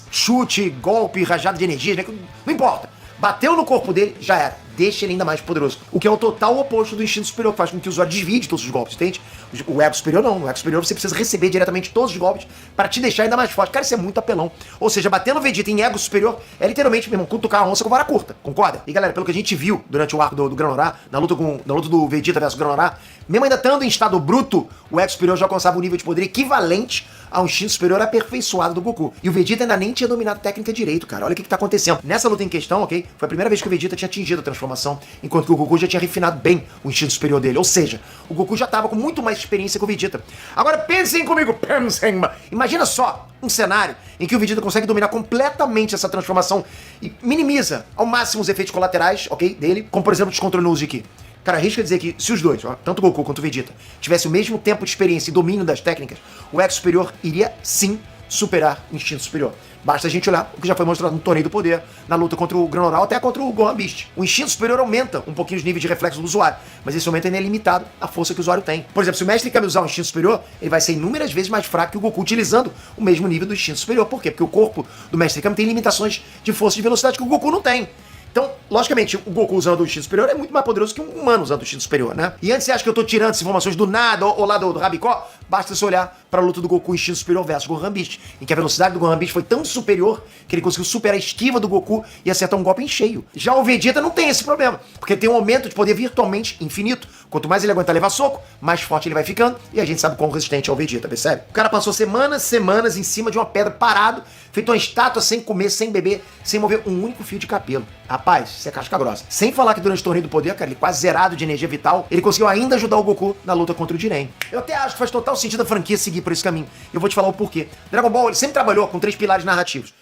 S1: chute, golpe, rajada de energia, né? Não importa. Bateu no corpo dele, já era. Deixa ele ainda mais poderoso. O que é o total oposto do instinto superior, que faz com que o usuário desvie de todos os golpes, entende? O ego superior não. No ego superior você precisa receber diretamente todos os golpes para te deixar ainda mais forte. Cara, isso é muito apelão. Ou seja, bater no Vegeta em ego superior é literalmente, meu irmão, cutucar a onça com vara curta. Concorda? E galera, pelo que a gente viu durante o arco do Granorá, na luta do Vegeta versus Granorá, mesmo ainda estando em estado bruto, o ego superior já alcançava um nível de poder equivalente ao instinto superior aperfeiçoado do Goku. E o Vegeta ainda nem tinha dominado a técnica direito, cara. Olha o que tá acontecendo. Nessa luta em questão, ok? Foi a primeira vez que o Vegeta tinha atingido a transformação, enquanto que o Goku já tinha refinado bem o instinto superior dele. Ou seja, o Goku já tava com muito mais experiência que o Vegeta. Agora pensem comigo, pensem. Imagina só um cenário em que o Vegeta consegue dominar completamente essa transformação e minimiza ao máximo os efeitos colaterais, ok? Dele, como por exemplo o descontrole no uso de Ki. Cara, arrisca dizer que se os dois, ó, tanto o Goku quanto o Vegeta, tivessem o mesmo tempo de experiência e domínio das técnicas, o ego superior iria sim superar o instinto superior. Basta a gente olhar o que já foi mostrado no Torneio do Poder, na luta contra o Granorá, até contra o Gohan Beast. O instinto superior aumenta um pouquinho os níveis de reflexo do usuário, mas esse aumento ainda é limitado à força que o usuário tem. Por exemplo, se o mestre quer usar o instinto superior, ele vai ser inúmeras vezes mais fraco que o Goku utilizando o mesmo nível do instinto superior. Por quê? Porque o corpo do mestre Kami tem limitações de força e de velocidade que o Goku não tem. Então, logicamente, o Goku usando o Instinto Superior é muito mais poderoso que um humano usando o Instinto Superior, né? E antes você acha que eu tô tirando essas informações do nada ou lá do Rabicó? Basta você olhar pra luta do Goku Instinto Superior versus Gohan Beast, em que a velocidade do Gohan Beast foi tão superior que ele conseguiu superar a esquiva do Goku e acertar um golpe em cheio. Já o Vegeta não tem esse problema, porque ele tem um aumento de poder virtualmente infinito. Quanto mais ele aguentar levar soco, mais forte ele vai ficando, e a gente sabe quão resistente é o Vegeta, percebe? O cara passou semanas em cima de uma pedra parado, feito uma estátua sem comer, sem beber, sem mover um único fio de cabelo. Rapaz, isso é casca grossa. Sem falar que durante o torneio do poder, cara, ele quase zerado de energia vital, ele conseguiu ainda ajudar o Goku na luta contra o Jiren. Eu até acho que faz total sentido a franquia seguir por esse caminho. Eu vou te falar o porquê. Dragon Ball, ele sempre trabalhou com 3 pilares narrativos: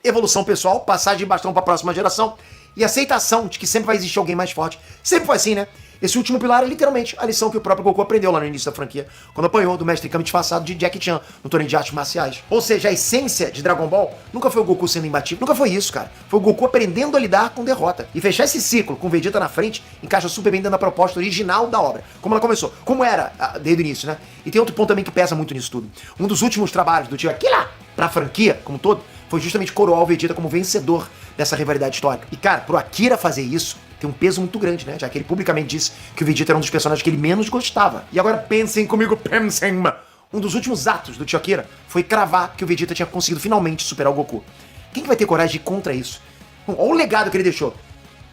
S1: evolução pessoal, passagem de bastão para a próxima geração e aceitação de que sempre vai existir alguém mais forte. Sempre foi assim, né? Esse último pilar é literalmente a lição que o próprio Goku aprendeu lá no início da franquia, quando apanhou do mestre Kami disfarçado de Jackie Chan no torneio de artes marciais. Ou seja, a essência de Dragon Ball nunca foi o Goku sendo imbatível, nunca foi isso, cara. Foi o Goku aprendendo a lidar com derrota. E fechar esse ciclo com o Vegeta na frente encaixa super bem dentro da proposta original da obra, como ela começou, como era desde o início, né? E tem outro ponto também que pesa muito nisso tudo. Um dos últimos trabalhos do tio Akira pra franquia, como um todo, foi justamente coroar o Vegeta como vencedor dessa rivalidade histórica. E, cara, pro Akira fazer isso, tem um peso muito grande, né? Já que ele publicamente disse que o Vegeta era um dos personagens que ele menos gostava. E agora pensem comigo, pensem! Um dos últimos atos do tio Akira foi cravar que o Vegeta tinha conseguido finalmente superar o Goku. Quem que vai ter coragem de ir contra isso? Bom, olha o legado que ele deixou.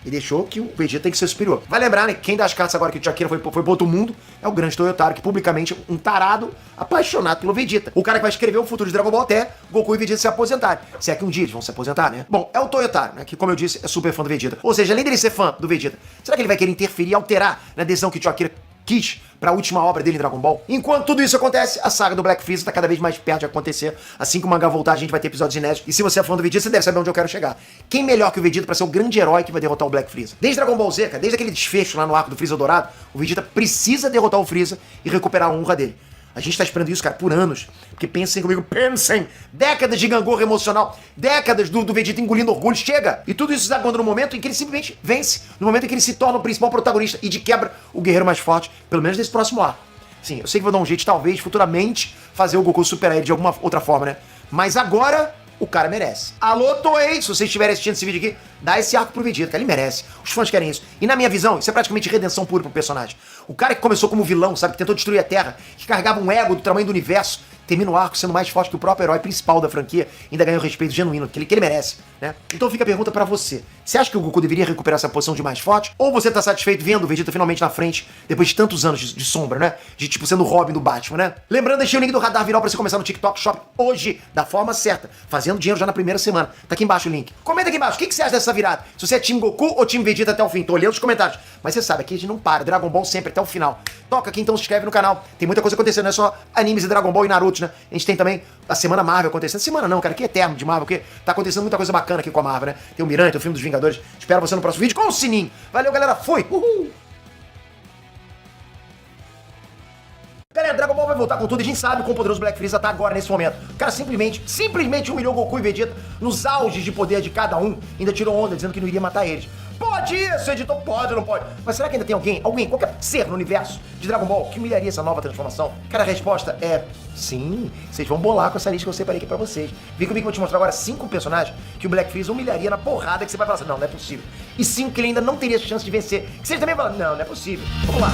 S1: Ele deixou que o Vegeta tem que ser superior. Vai lembrar, né? Quem dá as cartas agora que o Tio Akira foi pro outro mundo é o grande Toyotaro, que publicamente é um tarado apaixonado pelo Vegeta. O cara que vai escrever o futuro de Dragon Ball até Goku e Vegeta se aposentarem. Se é que um dia eles vão se aposentar, né? Bom, é o Toyotaro, né? Que, como eu disse, é super fã do Vegeta. Ou seja, além dele ser fã do Vegeta, será que ele vai querer interferir, alterar na decisão que o Tio Akira quis pra última obra dele em Dragon Ball? Enquanto tudo isso acontece, a saga do Black Freeza tá cada vez mais perto de acontecer. Assim que o mangá voltar, a gente vai ter episódios inéditos. E se você é fã do Vegeta, você deve saber onde eu quero chegar. Quem melhor que o Vegeta pra ser o grande herói que vai derrotar o Black Freeza? Desde Dragon Ball Z, cara, desde aquele desfecho lá no arco do Freeza Dourado, o Vegeta precisa derrotar o Freeza e recuperar a honra dele. A gente tá esperando isso, cara, por anos. Porque pensem comigo, pensem! Décadas de gangorra emocional, décadas do Vegeta engolindo orgulho, chega! E tudo isso está acontecendo no momento em que ele simplesmente vence, no momento em que ele se torna o principal protagonista e de quebra o guerreiro mais forte, pelo menos nesse próximo arco. Sim, eu sei que vou dar um jeito de talvez futuramente fazer o Goku superar ele de alguma outra forma, né? Mas agora o cara merece. Alô, Toei, se vocês estiverem assistindo esse vídeo aqui, dá esse arco pro Vegeta, cara, ele merece. Os fãs querem isso. E na minha visão, isso é praticamente redenção pura pro personagem. O cara que começou como vilão, sabe, que tentou destruir a Terra, que carregava um ego do tamanho do universo, termina o arco sendo mais forte que o próprio herói principal da franquia, ainda ganha o respeito genuíno que ele merece, né? Então fica a pergunta pra você. Você acha que o Goku deveria recuperar essa posição de mais forte? Ou você tá satisfeito vendo o Vegeta finalmente na frente, depois de tantos anos de sombra, né? De tipo sendo o Robin do Batman, né? Lembrando, deixei o link do Radar Viral pra você começar no TikTok Shop hoje, da forma certa, fazendo dinheiro já na primeira semana. Tá aqui embaixo o link. Comenta aqui embaixo, o que você acha dessa virada? Se você é time Goku ou time Vegeta até o fim? Tô olhando os comentários. Mas você sabe, aqui a gente não para, Dragon Ball sempre até o final. Toca aqui então, se inscreve no canal. Tem muita coisa acontecendo, não é só animes e Dragon Ball e Naruto, né? A gente tem também a Semana Marvel acontecendo. Semana não, cara, que eterno de Marvel, porque tá acontecendo muita coisa bacana aqui com a Marvel, né? Tem o Mirante, tem o filme dos Vingadores. Espero você no próximo vídeo com o sininho. Valeu, galera, fui! Uhul! Galera, Dragon Ball vai voltar com tudo e a gente sabe como o poderoso Black Freeza tá agora, nesse momento. O cara simplesmente humilhou Goku e Vegeta nos auges de poder de cada um. Ainda tirou onda, dizendo que não iria matar eles. Pode isso, editor, pode ou não pode? Mas será que ainda tem alguém, qualquer ser no universo de Dragon Ball que humilharia essa nova transformação? Cara, a resposta é sim. Vocês vão bolar com essa lista que eu separei aqui pra vocês. Vem comigo que eu vou te mostrar agora 5 personagens que o Black Freeza humilharia na porrada, que você vai falar assim, não é possível. E 5 que ele ainda não teria chance de vencer. Que vocês também falam, não é possível. Vamos lá.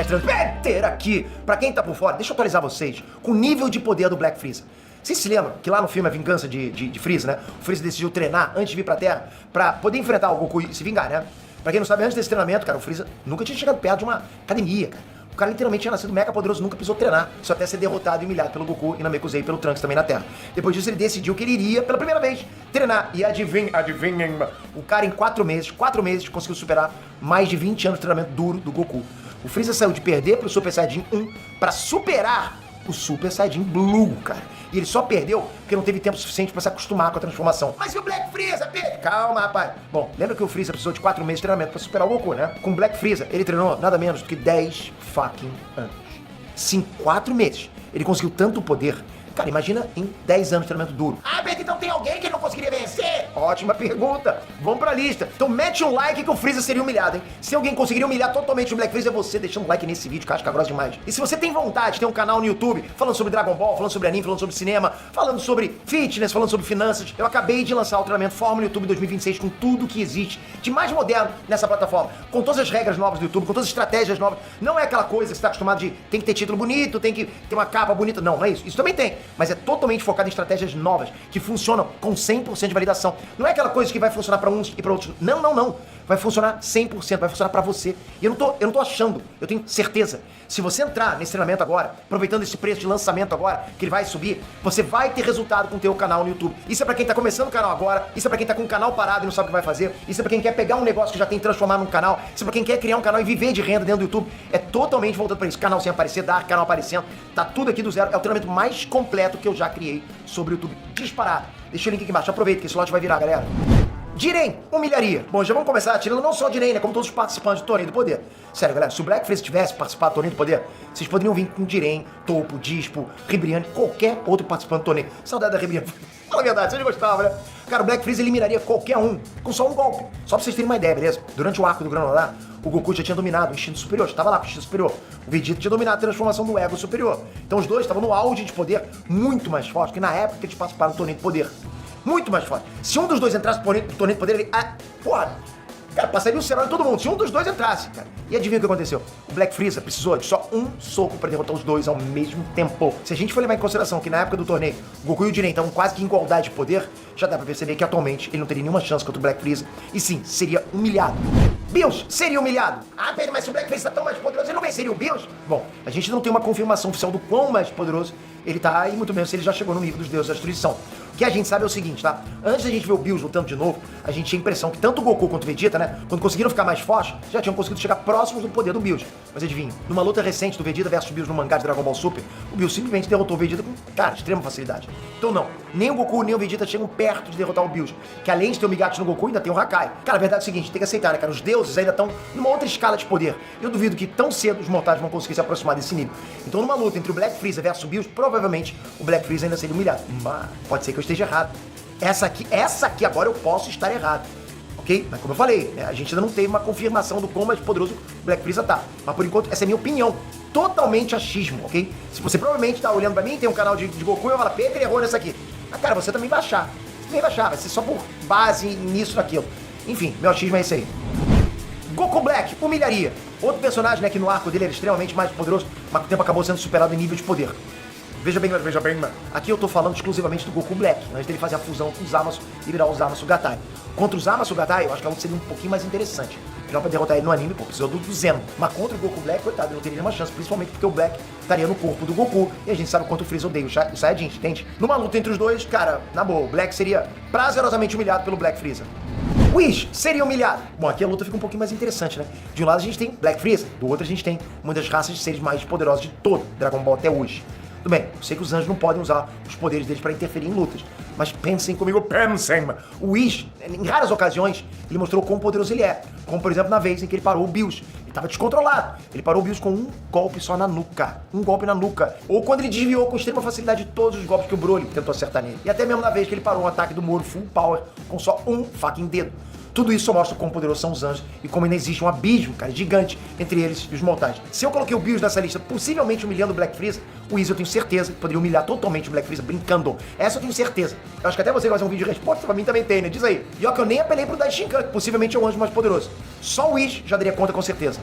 S1: Transmeter aqui. Pra quem tá por fora, deixa eu atualizar vocês com o nível de poder do Black Freeza. Vocês se lembram que lá no filme A Vingança de Freeza, né? O Freeza decidiu treinar antes de vir pra Terra pra poder enfrentar o Goku e se vingar, né? Pra quem não sabe, antes desse treinamento, cara, o Freeza nunca tinha chegado perto de uma academia, cara. O cara literalmente tinha nascido mega poderoso, nunca precisou treinar, só até ser derrotado e humilhado pelo Goku e Namekusei e pelo Trunks também na Terra. Depois disso ele decidiu que ele iria, pela primeira vez, treinar. E adivinhem, o cara em 4 meses, conseguiu superar mais de 20 anos de treinamento duro do Goku. O Freeza saiu de perder pro Super Saiyajin 1 pra superar o Super Saiyajin Blue, cara. E ele só perdeu porque não teve tempo suficiente pra se acostumar com a transformação. Mas e o Black Freeza, Pedro? Calma, rapaz. Bom, lembra que o Freeza precisou de 4 meses de treinamento pra superar o Goku, né? Com o Black Freeza, ele treinou nada menos do que 10 fucking anos. Sim, 4 meses. Ele conseguiu tanto poder. Cara, imagina em 10 anos de treinamento duro. Ah, Pedro, então tem alguém que ele não conseguiria vencer? Ótima pergunta. Vamos pra lista. Então mete um like que o Freeza seria humilhado, hein? Se alguém conseguiria humilhar totalmente o Black Freeza, é você deixando um like nesse vídeo, casca grossa demais. E se você tem vontade de ter um canal no YouTube falando sobre Dragon Ball, falando sobre anime, falando sobre cinema, falando sobre fitness, falando sobre finanças, eu acabei de lançar o treinamento Fórmula YouTube 2026 com tudo que existe de mais moderno nessa plataforma. Com todas as regras novas do YouTube, com todas as estratégias novas. Não é aquela coisa que você tá acostumado de tem que ter título bonito, tem que ter uma capa bonita. Não, não é isso. Isso também tem. Mas é totalmente focado em estratégias novas, que funcionam com 100% de validação. Não é aquela coisa que vai funcionar pra uns e pra outros. Não, não, não. Vai funcionar 100%, vai funcionar pra você. E eu não tô achando, eu tenho certeza. Se você entrar nesse treinamento agora, aproveitando esse preço de lançamento agora, que ele vai subir, você vai ter resultado com o teu canal no YouTube. Isso é pra quem tá começando o canal agora, isso é pra quem tá com o canal parado e não sabe o que vai fazer, isso é pra quem quer pegar um negócio que já tem e transformar num canal, isso é pra quem quer criar um canal e viver de renda dentro do YouTube. É totalmente voltado pra isso. Canal sem aparecer, dar canal aparecendo, tá tudo aqui do zero. É o treinamento mais completo que eu já criei sobre o YouTube. Disparado. Deixa o link aqui embaixo, aproveita que esse lote vai virar, galera. Jiren humilharia. Bom, já vamos começar tirando não só o Jiren, né? Como todos os participantes do Torneio do Poder. Sério, galera, se o Black Freeza tivesse participado do Torneio do Poder, vocês poderiam vir com Jiren, Toppo, Dispo, Ribriane, qualquer outro participante do torneio. Saudade da Ribriane. Fala a verdade, vocês gostavam, né? Cara, o Black Freeza eliminaria qualquer um com só um golpe. Só pra vocês terem uma ideia, beleza? Durante o arco do Granolah, o Goku já tinha dominado o instinto superior, estava lá com o instinto superior. O Vegeta tinha dominado a transformação do ego superior. Então os dois estavam no auge de poder muito mais forte que na época que eles participaram do Torneio do Poder. Muito mais forte. Se um dos dois entrasse pro torneio de poder, ele... porra! Cara, passaria o serol em todo mundo. Se um dos dois entrasse, cara. E adivinha o que aconteceu? O Black Freeza precisou de só um soco pra derrotar os dois ao mesmo tempo. Se a gente for levar em consideração que na época do torneio, o Goku e o Jiren estavam quase que em igualdade de poder, já dá pra perceber que atualmente ele não teria nenhuma chance contra o Black Freeza. E sim, seria humilhado. Bills seria humilhado. Ah, Pedro, mas se o Black Freeza tá tão mais poderoso, ele não venceria o Bills? Bom, a gente não tem uma confirmação oficial do quão mais poderoso ele tá, e muito menos se ele já chegou no nível dos deuses da destruição. O que a gente sabe é o seguinte, tá? Antes da gente ver o Bills lutando de novo, a gente tinha a impressão que tanto o Goku quanto o Vegeta, né? Quando conseguiram ficar mais fortes, já tinham conseguido chegar próximos do poder do Bills. Mas adivinha, numa luta recente do Vegeta versus Bills no mangá de Dragon Ball Super, o Bills simplesmente derrotou o Vegeta com, cara, extrema facilidade. Então não, nem o Goku nem o Vegeta chegam perto de derrotar o Bills. Que além de ter o Migachi no Goku, ainda tem o Hakai. Cara, a verdade é o seguinte, tem que aceitar, né, cara? Os deuses ainda estão numa outra escala de poder. Eu duvido que tão cedo os mortais vão conseguir se aproximar desse nível. Então numa luta entre o Black Freeza versus o Bills, provavelmente o Black Freeza ainda seria humilhado. Mas pode ser que eu esteja errado. Essa aqui agora eu posso estar errado, ok? Mas como eu falei, né, a gente ainda não teve uma confirmação do quão mais poderoso o Black Freeza tá. Mas por enquanto, essa é a minha opinião. Totalmente achismo, ok? Se você provavelmente tá olhando pra mim, tem um canal de Goku e eu falo, Pedro errou nessa aqui. Mas cara, você também vai achar. Você também vai achar, vai ser só por base nisso, naquilo. Enfim, meu achismo é esse aí. Goku Black humilharia. Outro personagem, né, que no arco dele era extremamente mais poderoso, mas com o tempo acabou sendo superado em nível de poder. Veja bem, mano. Aqui eu tô falando exclusivamente do Goku Black, antes dele fazer a fusão com o Zamasu e virar o Zamasu Gatai. Contra o Zamasu Gatai, eu acho que a luta seria um pouquinho mais interessante. Afinal, pra derrotar ele no anime, pô, precisou do Zeno. Mas contra o Goku Black, coitado, ele não teria nenhuma chance, principalmente porque o Black estaria no corpo do Goku, e a gente sabe o quanto o Freeza odeia o Saiyajin, entende? Numa luta entre os dois, cara, na boa, o Black seria prazerosamente humilhado pelo Black Freeza. Whis seria humilhado. Bom, aqui a luta fica um pouquinho mais interessante, né? De um lado a gente tem Black Freeza, do outro a gente tem uma das raças de seres mais poderosos de todo Dragon Ball até hoje. Tudo bem, eu sei que os anjos não podem usar os poderes deles para interferir em lutas, mas pensem comigo, mano. O Whis, em raras ocasiões, ele mostrou quão poderoso ele é. Como, por exemplo, na vez em que ele parou o Bills. Ele tava descontrolado. Ele parou o Bills com um golpe só na nuca. Um golpe na nuca. Ou quando ele desviou com extrema facilidade todos os golpes que o Broly tentou acertar nele. E até mesmo na vez que ele parou um ataque do Moro full power com só um fucking dedo. Tudo isso só mostra o quão poderosos são os anjos e como ainda existe um abismo, cara, gigante entre eles e os mortais. Se eu coloquei o Bills nessa lista, possivelmente humilhando o Black Freeza, o Whis eu tenho certeza que poderia humilhar totalmente o Black Freeza brincando. Essa eu tenho certeza. Eu acho que até você vai fazer um vídeo de resposta, pra mim também tem, né? Diz aí. E ó que eu nem apelei pro Daishinkan, que possivelmente é o anjo mais poderoso. Só o Whis já daria conta com certeza.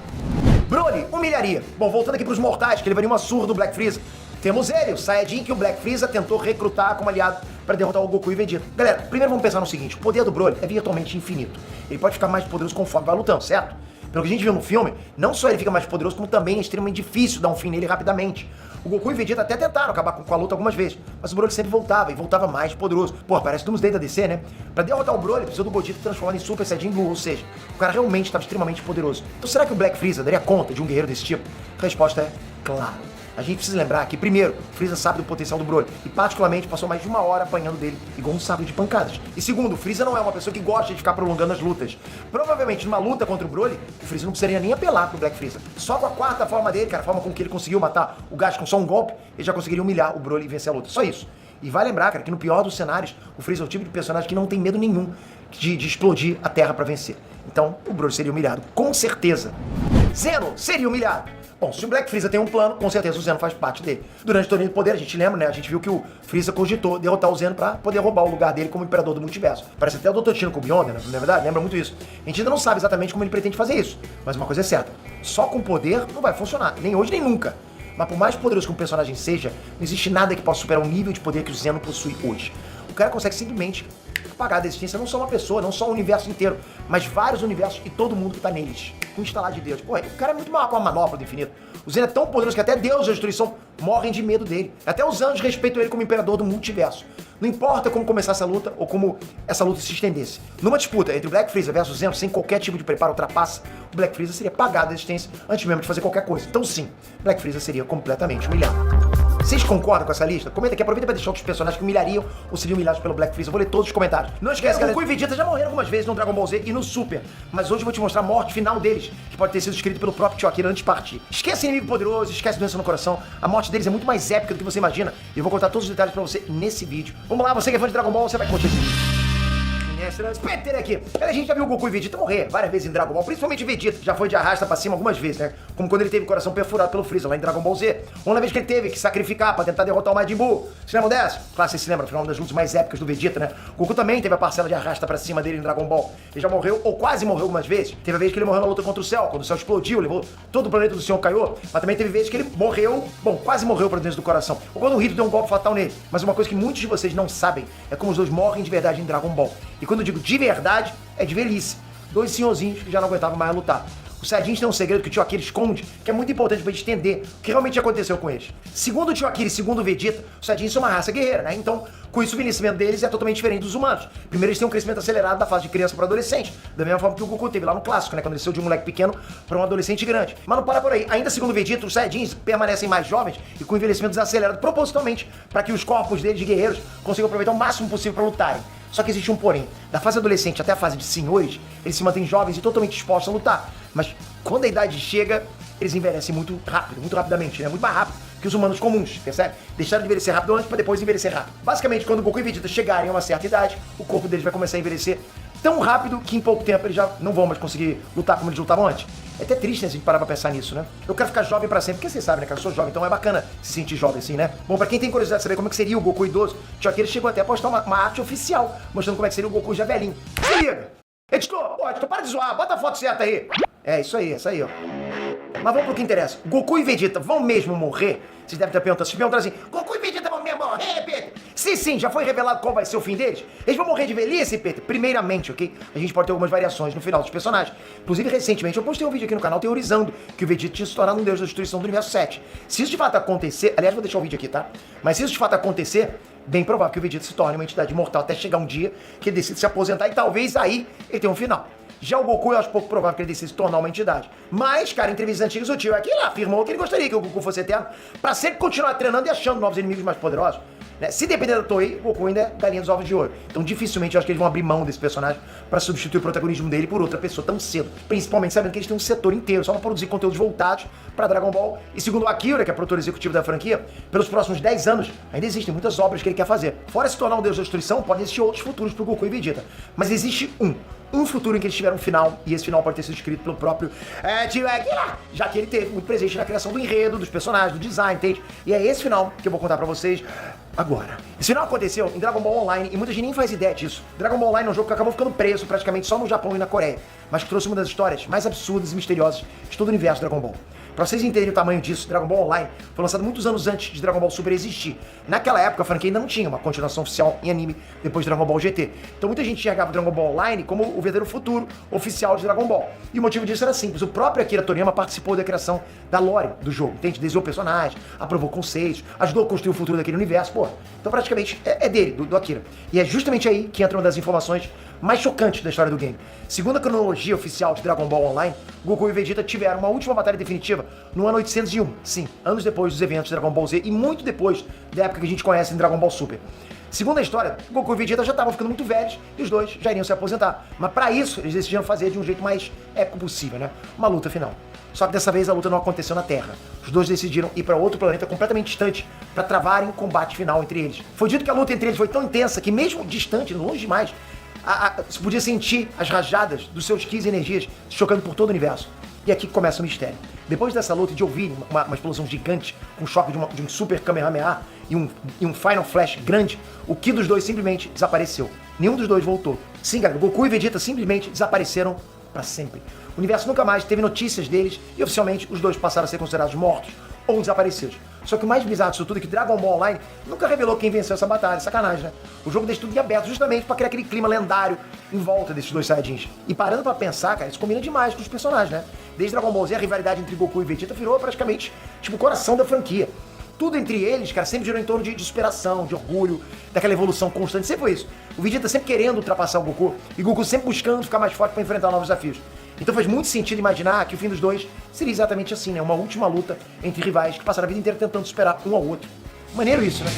S1: Broly humilharia. Bom, voltando aqui pros mortais, que levaria uma surra do Black Freeza. Temos ele, o Saiyajin, que o Black Freeza tentou recrutar como aliado para derrotar o Goku e Vegeta. Galera, primeiro vamos pensar no seguinte, o poder do Broly é virtualmente infinito. Ele pode ficar mais poderoso conforme vai lutando, certo? Pelo que a gente viu no filme, não só ele fica mais poderoso, como também é extremamente difícil dar um fim nele rapidamente. O Goku e Vegeta até tentaram acabar com a luta algumas vezes, mas o Broly sempre voltava, e voltava mais poderoso. Pô, parece Doomsday da DC, né? Pra derrotar o Broly, precisou do Gogeta transformado em Super Saiyajin Blue, ou seja, o cara realmente estava extremamente poderoso. Então será que o Black Freeza daria conta de um guerreiro desse tipo? A resposta é claro. A gente precisa lembrar que, primeiro, Freeza sabe do potencial do Broly e, particularmente, passou mais de 1 hora apanhando dele igual um saco de pancadas. E segundo, Freeza não é uma pessoa que gosta de ficar prolongando as lutas. Provavelmente, numa luta contra o Broly, o Freeza não precisaria nem apelar pro Black Freeza. Só com a quarta forma dele, cara, a forma com que ele conseguiu matar o Gash com só um golpe, ele já conseguiria humilhar o Broly e vencer a luta. Só isso. E vai lembrar, cara, que no pior dos cenários, o Freeza é o tipo de personagem que não tem medo nenhum de explodir a Terra pra vencer. Então, o Broly seria humilhado, com certeza. Zeno seria humilhado. Bom, se o Black Freeza tem um plano, com certeza o Zeno faz parte dele. Durante o torneio do poder, a gente lembra, né? A gente viu que o Freeza cogitou derrotar o Zeno pra poder roubar o lugar dele como Imperador do Multiverso. Parece até o Dr. Tino com o Beyonder, né? Na verdade, lembra muito isso. A gente ainda não sabe exatamente como ele pretende fazer isso. Mas uma coisa é certa, só com poder não vai funcionar, nem hoje nem nunca. Mas por mais poderoso que um personagem seja, não existe nada que possa superar o nível de poder que o Zeno possui hoje. O cara consegue simplesmente apagar da existência não só uma pessoa, não só o universo inteiro, mas vários universos e todo mundo que tá neles. Com instalar de Deus. Pô, o cara é muito maior com a manopla do infinito. O Zeno é tão poderoso que até Deus e a destruição morrem de medo dele. Até os anjos respeitam ele como imperador do multiverso. Não importa como começar essa luta ou como essa luta se estendesse. Numa disputa entre o Black Freeza versus Zeno, sem qualquer tipo de preparo ou trapaça, o Black Freeza seria apagado da existência antes mesmo de fazer qualquer coisa. Então sim, Black Freeza seria completamente humilhado. Vocês concordam com essa lista? Comenta aqui, aproveita pra deixar outros personagens que humilhariam ou seriam humilhados pelo Black Freeza. Eu vou ler todos os comentários. Não esquece, galera, Goku e Vegeta já morreram algumas vezes no Dragon Ball Z e no Super. Mas hoje eu vou te mostrar a morte final deles, que pode ter sido escrito pelo próprio Tio Akira antes de partir. Esquece inimigo poderoso, esquece doença no coração. A morte deles é muito mais épica do que você imagina. E eu vou contar todos os detalhes pra você nesse vídeo. Vamos lá, você que é fã de Dragon Ball, você vai curtir esse vídeo. Peter aqui. A gente já viu o Goku e Vegeta morrer várias vezes em Dragon Ball, principalmente Vegeta. Já foi de arrasta pra cima algumas vezes, né? Como quando ele teve o coração perfurado pelo Freeza lá em Dragon Ball Z. Uma vez que ele teve que sacrificar pra tentar derrotar o Majin Buu. Você lembra dessa? Claro, você se lembra, foi uma das lutas mais épicas do Vegeta, né? O Goku também teve a parcela de arrasta pra cima dele em Dragon Ball. Ele já morreu, ou quase morreu algumas vezes. Teve a vez que ele morreu na luta contra o Cell, quando o Cell explodiu, levou todo o planeta do Senhor caiu. Mas também teve vezes que ele morreu, bom, quase morreu pra dentro do coração. Ou quando o Rito deu um golpe fatal nele. Mas uma coisa que muitos de vocês não sabem é como os dois morrem de verdade em Dragon Ball. E quando eu digo de verdade, é de velhice. Dois senhorzinhos que já não aguentavam mais lutar. Os Saiyajins têm um segredo que o Tio Akira esconde, que é muito importante pra gente entender o que realmente aconteceu com eles. Segundo o Tio Akira e segundo o Vegeta, os Saiyajins são uma raça guerreira, né? Então, com isso, o envelhecimento deles é totalmente diferente dos humanos. Primeiro, eles têm um crescimento acelerado da fase de criança para adolescente, da mesma forma que o Goku teve lá no clássico, né? Quando ele saiu de um moleque pequeno para um adolescente grande. Mas não para por aí. Ainda segundo o Vegeta, os Saiyajins permanecem mais jovens e com envelhecimento desacelerado propositalmente para que os corpos deles de guerreiros consigam aproveitar o máximo possível para lutarem. Só que existe um porém. Da fase adolescente até a fase de senhores, eles se mantêm jovens e totalmente dispostos a lutar. Mas quando a idade chega, eles envelhecem muito rápido, muito rapidamente, né? Muito mais rápido que os humanos comuns, percebe? Deixaram de envelhecer rápido antes para depois envelhecer rápido. Basicamente, quando o Goku e Vegeta chegarem a uma certa idade, o corpo deles vai começar a envelhecer tão rápido que em pouco tempo eles já não vão mais conseguir lutar como eles lutavam antes. É até triste, né, se a gente parar pra pensar nisso, né? Eu quero ficar jovem pra sempre, porque vocês sabem, né, cara? Eu sou jovem, então é bacana se sentir jovem assim, né? Bom, pra quem tem curiosidade de saber como é que seria o Goku idoso, o Tio Akira chegou até a postar uma arte oficial, mostrando como é que seria o Goku já velhinho. Se liga! Editor, para de zoar, bota a foto certa aí. É, isso aí, essa aí, ó. Mas vamos pro que interessa. Goku e Vegeta vão mesmo morrer? Vocês devem estar perguntando, assim, Goku e Vegeta vão mesmo morrer, Peter? Sim, já foi revelado qual vai ser o fim deles? Eles vão morrer de velhice, Peter? Primeiramente, ok? A gente pode ter algumas variações no final dos personagens. Inclusive, recentemente, eu postei um vídeo aqui no canal teorizando que o Vegeta tinha se tornado um deus da destruição do universo 7. Se isso de fato acontecer, aliás, vou deixar o vídeo aqui, tá? Mas se isso de fato acontecer, bem provável que o Vegeta se torne uma entidade mortal até chegar um dia que ele decide se aposentar e talvez aí ele tenha um final. Já o Goku, eu acho pouco provável que ele decida se tornar uma entidade. Mas, cara, em entrevistas antigas, o tio Akira afirmou que ele gostaria que o Goku fosse eterno pra sempre continuar treinando e achando novos inimigos mais poderosos. Né? Se depender da Toei, o Goku ainda é galinha dos ovos de ouro. Então, dificilmente, eu acho que eles vão abrir mão desse personagem pra substituir o protagonismo dele por outra pessoa tão cedo. Principalmente sabendo que eles têm um setor inteiro só pra produzir conteúdos voltados pra Dragon Ball. E segundo o Akira, que é produtor executivo da franquia, pelos próximos 10 anos, ainda existem muitas obras que ele quer fazer. Fora se tornar um deus da destruição, podem existir outros futuros pro Goku e Vegeta. Mas existe um futuro em que eles tiveram um final, e esse final pode ter sido escrito pelo próprio Tio Akira, já que ele teve muito presente na criação do enredo, dos personagens, do design, entende? E é esse final que eu vou contar pra vocês agora. Esse final aconteceu em Dragon Ball Online, e muita gente nem faz ideia disso. Dragon Ball Online é um jogo que acabou ficando preso praticamente só no Japão e na Coreia, mas que trouxe uma das histórias mais absurdas e misteriosas de todo o universo Dragon Ball. Pra vocês entenderem o tamanho disso, Dragon Ball Online foi lançado muitos anos antes de Dragon Ball Super existir. Naquela época, a franquia ainda não tinha uma continuação oficial em anime depois de Dragon Ball GT. Então muita gente enxergava Dragon Ball Online como o verdadeiro futuro oficial de Dragon Ball. E o motivo disso era simples. O próprio Akira Toriyama participou da criação da lore do jogo, entende? Desenhou personagens, aprovou conceitos, ajudou a construir o futuro daquele universo, pô. Então praticamente é dele, do Akira. E é justamente aí que entra uma das informações mais chocantes da história do game. Segundo a cronologia oficial de Dragon Ball Online, Goku e Vegeta tiveram uma última batalha definitiva no ano 801, sim, anos depois dos eventos de Dragon Ball Z e muito depois da época que a gente conhece em Dragon Ball Super. Segundo a história, Goku e Vegeta já estavam ficando muito velhos e os dois já iriam se aposentar. Mas pra isso, eles decidiram fazer de um jeito mais épico possível, né? Uma luta final. Só que dessa vez a luta não aconteceu na Terra. Os dois decidiram ir pra outro planeta completamente distante pra travarem o combate final entre eles. Foi dito que a luta entre eles foi tão intensa que mesmo distante, longe demais, se podia sentir as rajadas dos seus Kis e energias se chocando por todo o universo. E aqui começa o mistério. Depois dessa luta de ouvir uma explosão gigante com o choque de um super Kamehameha e um Final Flash grande, o Ki dos dois simplesmente desapareceu. Nenhum dos dois voltou. Sim, cara, Goku e Vegeta simplesmente desapareceram pra sempre. O universo nunca mais teve notícias deles e oficialmente os dois passaram a ser considerados mortos ou desaparecidos. Só que o mais bizarro disso tudo é que Dragon Ball Online nunca revelou quem venceu essa batalha, sacanagem, né? O jogo deixa tudo em aberto justamente pra criar aquele clima lendário em volta desses dois Saiyajins. E parando pra pensar, cara, isso combina demais com os personagens, né? Desde Dragon Ball Z, a rivalidade entre Goku e Vegeta virou praticamente, tipo, o coração da franquia. Tudo entre eles, cara, sempre girou em torno de superação, de orgulho, daquela evolução constante. Sempre foi isso. O Vegeta sempre querendo ultrapassar o Goku e o Goku sempre buscando ficar mais forte pra enfrentar novos desafios. Então faz muito sentido imaginar que o fim dos dois seria exatamente assim, né? Uma última luta entre rivais que passaram a vida inteira tentando superar um ao outro. Maneiro isso, né?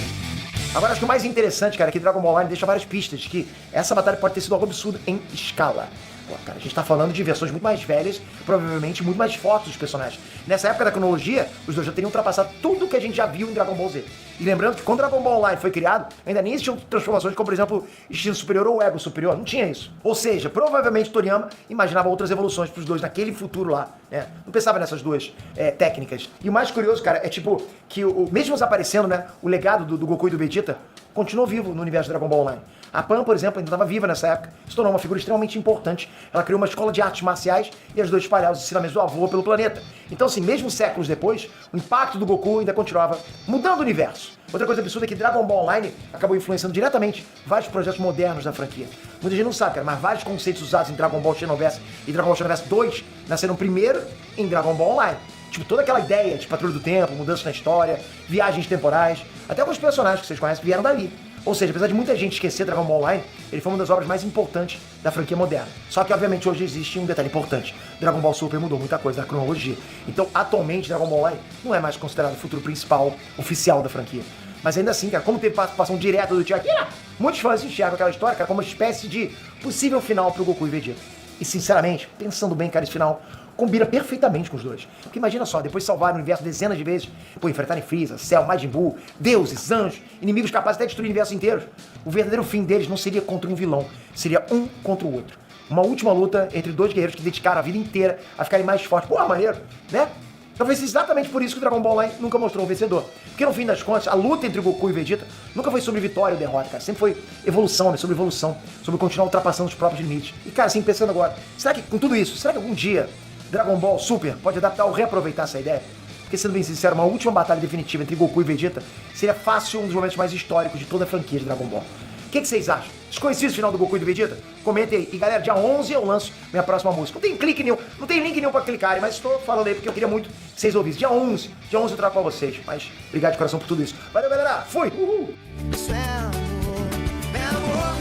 S1: Agora acho que o mais interessante, cara, é que Dragon Ball Online deixa várias pistas de que essa batalha pode ter sido algo absurdo em escala. Pô, cara, a gente tá falando de versões muito mais velhas, provavelmente muito mais fortes dos personagens. Nessa época da cronologia, os dois já teriam ultrapassado tudo que a gente já viu em Dragon Ball Z. E lembrando que quando Dragon Ball Online foi criado, ainda nem existiam transformações como, por exemplo, instinto superior ou ego superior. Não tinha isso. Ou seja, provavelmente Toriyama imaginava outras evoluções pros dois naquele futuro lá, né? Não pensava nessas duas técnicas. E o mais curioso, cara, é tipo que mesmo desaparecendo, né, o legado do Goku e do Vegeta continuou vivo no universo de Dragon Ball Online. A Pan, por exemplo, ainda estava viva nessa época, se tornou uma figura extremamente importante. Ela criou uma escola de artes marciais e ajudou a espalhar os ensinamentos do avô pelo planeta. Então, assim, mesmo séculos depois, o impacto do Goku ainda continuava mudando o universo. Outra coisa absurda é que Dragon Ball Online acabou influenciando diretamente vários projetos modernos da franquia. Muita gente não sabe, cara, mas vários conceitos usados em Dragon Ball Xenoverse e Dragon Ball Xenoverse 2 nasceram primeiro em Dragon Ball Online. Tipo, toda aquela ideia de patrulha do tempo, mudanças na história, viagens temporais, até alguns personagens que vocês conhecem vieram dali. Ou seja, apesar de muita gente esquecer Dragon Ball Online, ele foi uma das obras mais importantes da franquia moderna. Só que, obviamente, hoje existe um detalhe importante. Dragon Ball Super mudou muita coisa da cronologia. Então, atualmente, Dragon Ball Online não é mais considerado o futuro principal, oficial da franquia. Mas ainda assim, cara, como teve participação direta do Tio Akira, muitos fãs enxergam aquela história, cara, como uma espécie de possível final pro Goku e Vegeta. E, sinceramente, pensando bem, cara, esse final combina perfeitamente com os dois. Porque imagina só, depois de salvar o universo dezenas de vezes, enfrentarem Freeza, Cell, Majin Buu, deuses, anjos, inimigos capazes até de destruir o universo inteiro, o verdadeiro fim deles não seria contra um vilão, seria um contra o outro. Uma última luta entre dois guerreiros que dedicaram a vida inteira a ficarem mais fortes. Porra, maneiro, né? Talvez seja exatamente por isso que o Dragon Ball Online nunca mostrou um vencedor. Porque no fim das contas, a luta entre Goku e Vegeta nunca foi sobre vitória ou derrota, cara. Sempre foi evolução, né? Sobre evolução, sobre continuar ultrapassando os próprios limites. E, cara, assim, pensando agora, será que, com tudo isso, será que algum dia Dragon Ball Super pode adaptar ou reaproveitar essa ideia? Porque, sendo bem sincero, uma última batalha definitiva entre Goku e Vegeta seria fácil um dos momentos mais históricos de toda a franquia de Dragon Ball. O que vocês acham? Desconhecido o final do Goku e do Vegeta? Comentem aí. E galera, dia 11 eu lanço minha próxima música. Não tem clique nenhum, não tem link nenhum pra clicarem, mas estou falando aí porque eu queria muito que vocês ouvissem. Dia 11 eu trago pra vocês. Mas obrigado de coração por tudo isso. Valeu, galera. Fui! Uhul!
S7: Isso é amor,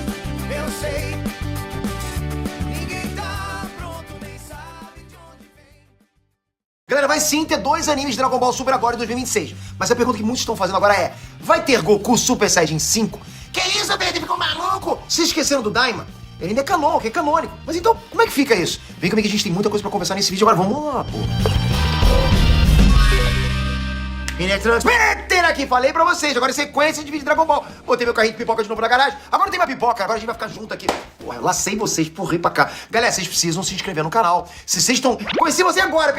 S7: eu sei. Ninguém tá pronto, nem sabe de onde vem.
S1: Galera, vai sim ter 2 animes de Dragon Ball Super agora em 2026. Mas a pergunta que muitos estão fazendo agora é: vai ter Goku Super Saiyajin 5? Que isso, Pedro? Ficou maluco? Se esqueceram do Daima? Ele ainda é canônico. Mas então, como é que fica isso? Vem comigo que a gente tem muita coisa pra conversar nesse vídeo. Agora vamos lá, pô. Transmitter aqui, falei pra vocês. Agora é sequência de vídeo de Dragon Ball. Botei meu carrinho de pipoca de novo na garagem. Agora tem uma pipoca, agora a gente vai ficar junto aqui. Porra, eu lacei vocês por rir pra cá. Galera, vocês precisam se inscrever no canal. Se vocês estão... Conheci você agora,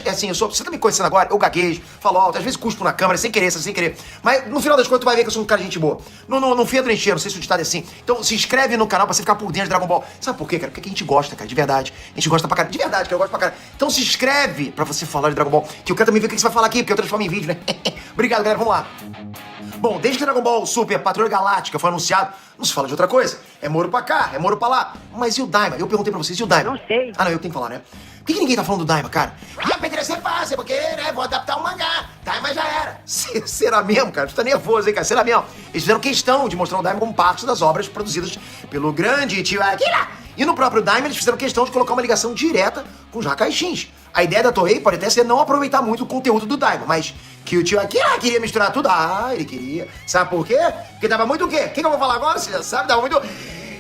S1: assim, você tá me conhecendo agora, eu gaguejo, falo alto, às vezes cuspo na câmera, sem querer, sem querer. Mas no final das contas tu vai ver que eu sou um cara de gente boa. Não fia trincheiro, não sei se o ditado é assim. Então se inscreve no canal pra você ficar por dentro de Dragon Ball. Sabe por quê, cara? Porque a gente gosta, cara, de verdade. A gente gosta pra caralho, de verdade, cara, eu gosto pra caralho. Então se inscreve pra você falar de Dragon Ball, que eu quero também ver o que você vai falar aqui, porque eu transformo em vídeo, né? Obrigado, galera, vamos lá. Bom, desde que Dragon Ball Super Patrulha Galáctica foi anunciado, não se fala de outra coisa. É Moro pra cá, é Moro pra lá. Mas e o Daima? Eu perguntei pra vocês, e o Daima?
S3: Não sei.
S1: Ah, não, eu tenho que falar, né? Por que ninguém tá falando do Daima, cara? Ah, Pedro, você fácil, porque, né, vou adaptar o mangá. Daima já era. Será mesmo, cara? Tu tá nervoso, hein, cara? Será mesmo? Eles fizeram questão de mostrar o Daima como parte das obras produzidas pelo grande tio Akira. E no próprio Daima eles fizeram questão de colocar uma ligação direta com os Hakaishins. A ideia da Toei pode até ser não aproveitar muito o conteúdo do Daima, mas que o tio Akira queria misturar tudo. Ah, ele queria. Sabe por quê? Porque tava muito o quê? O que eu vou falar agora? Você já sabe, tava muito...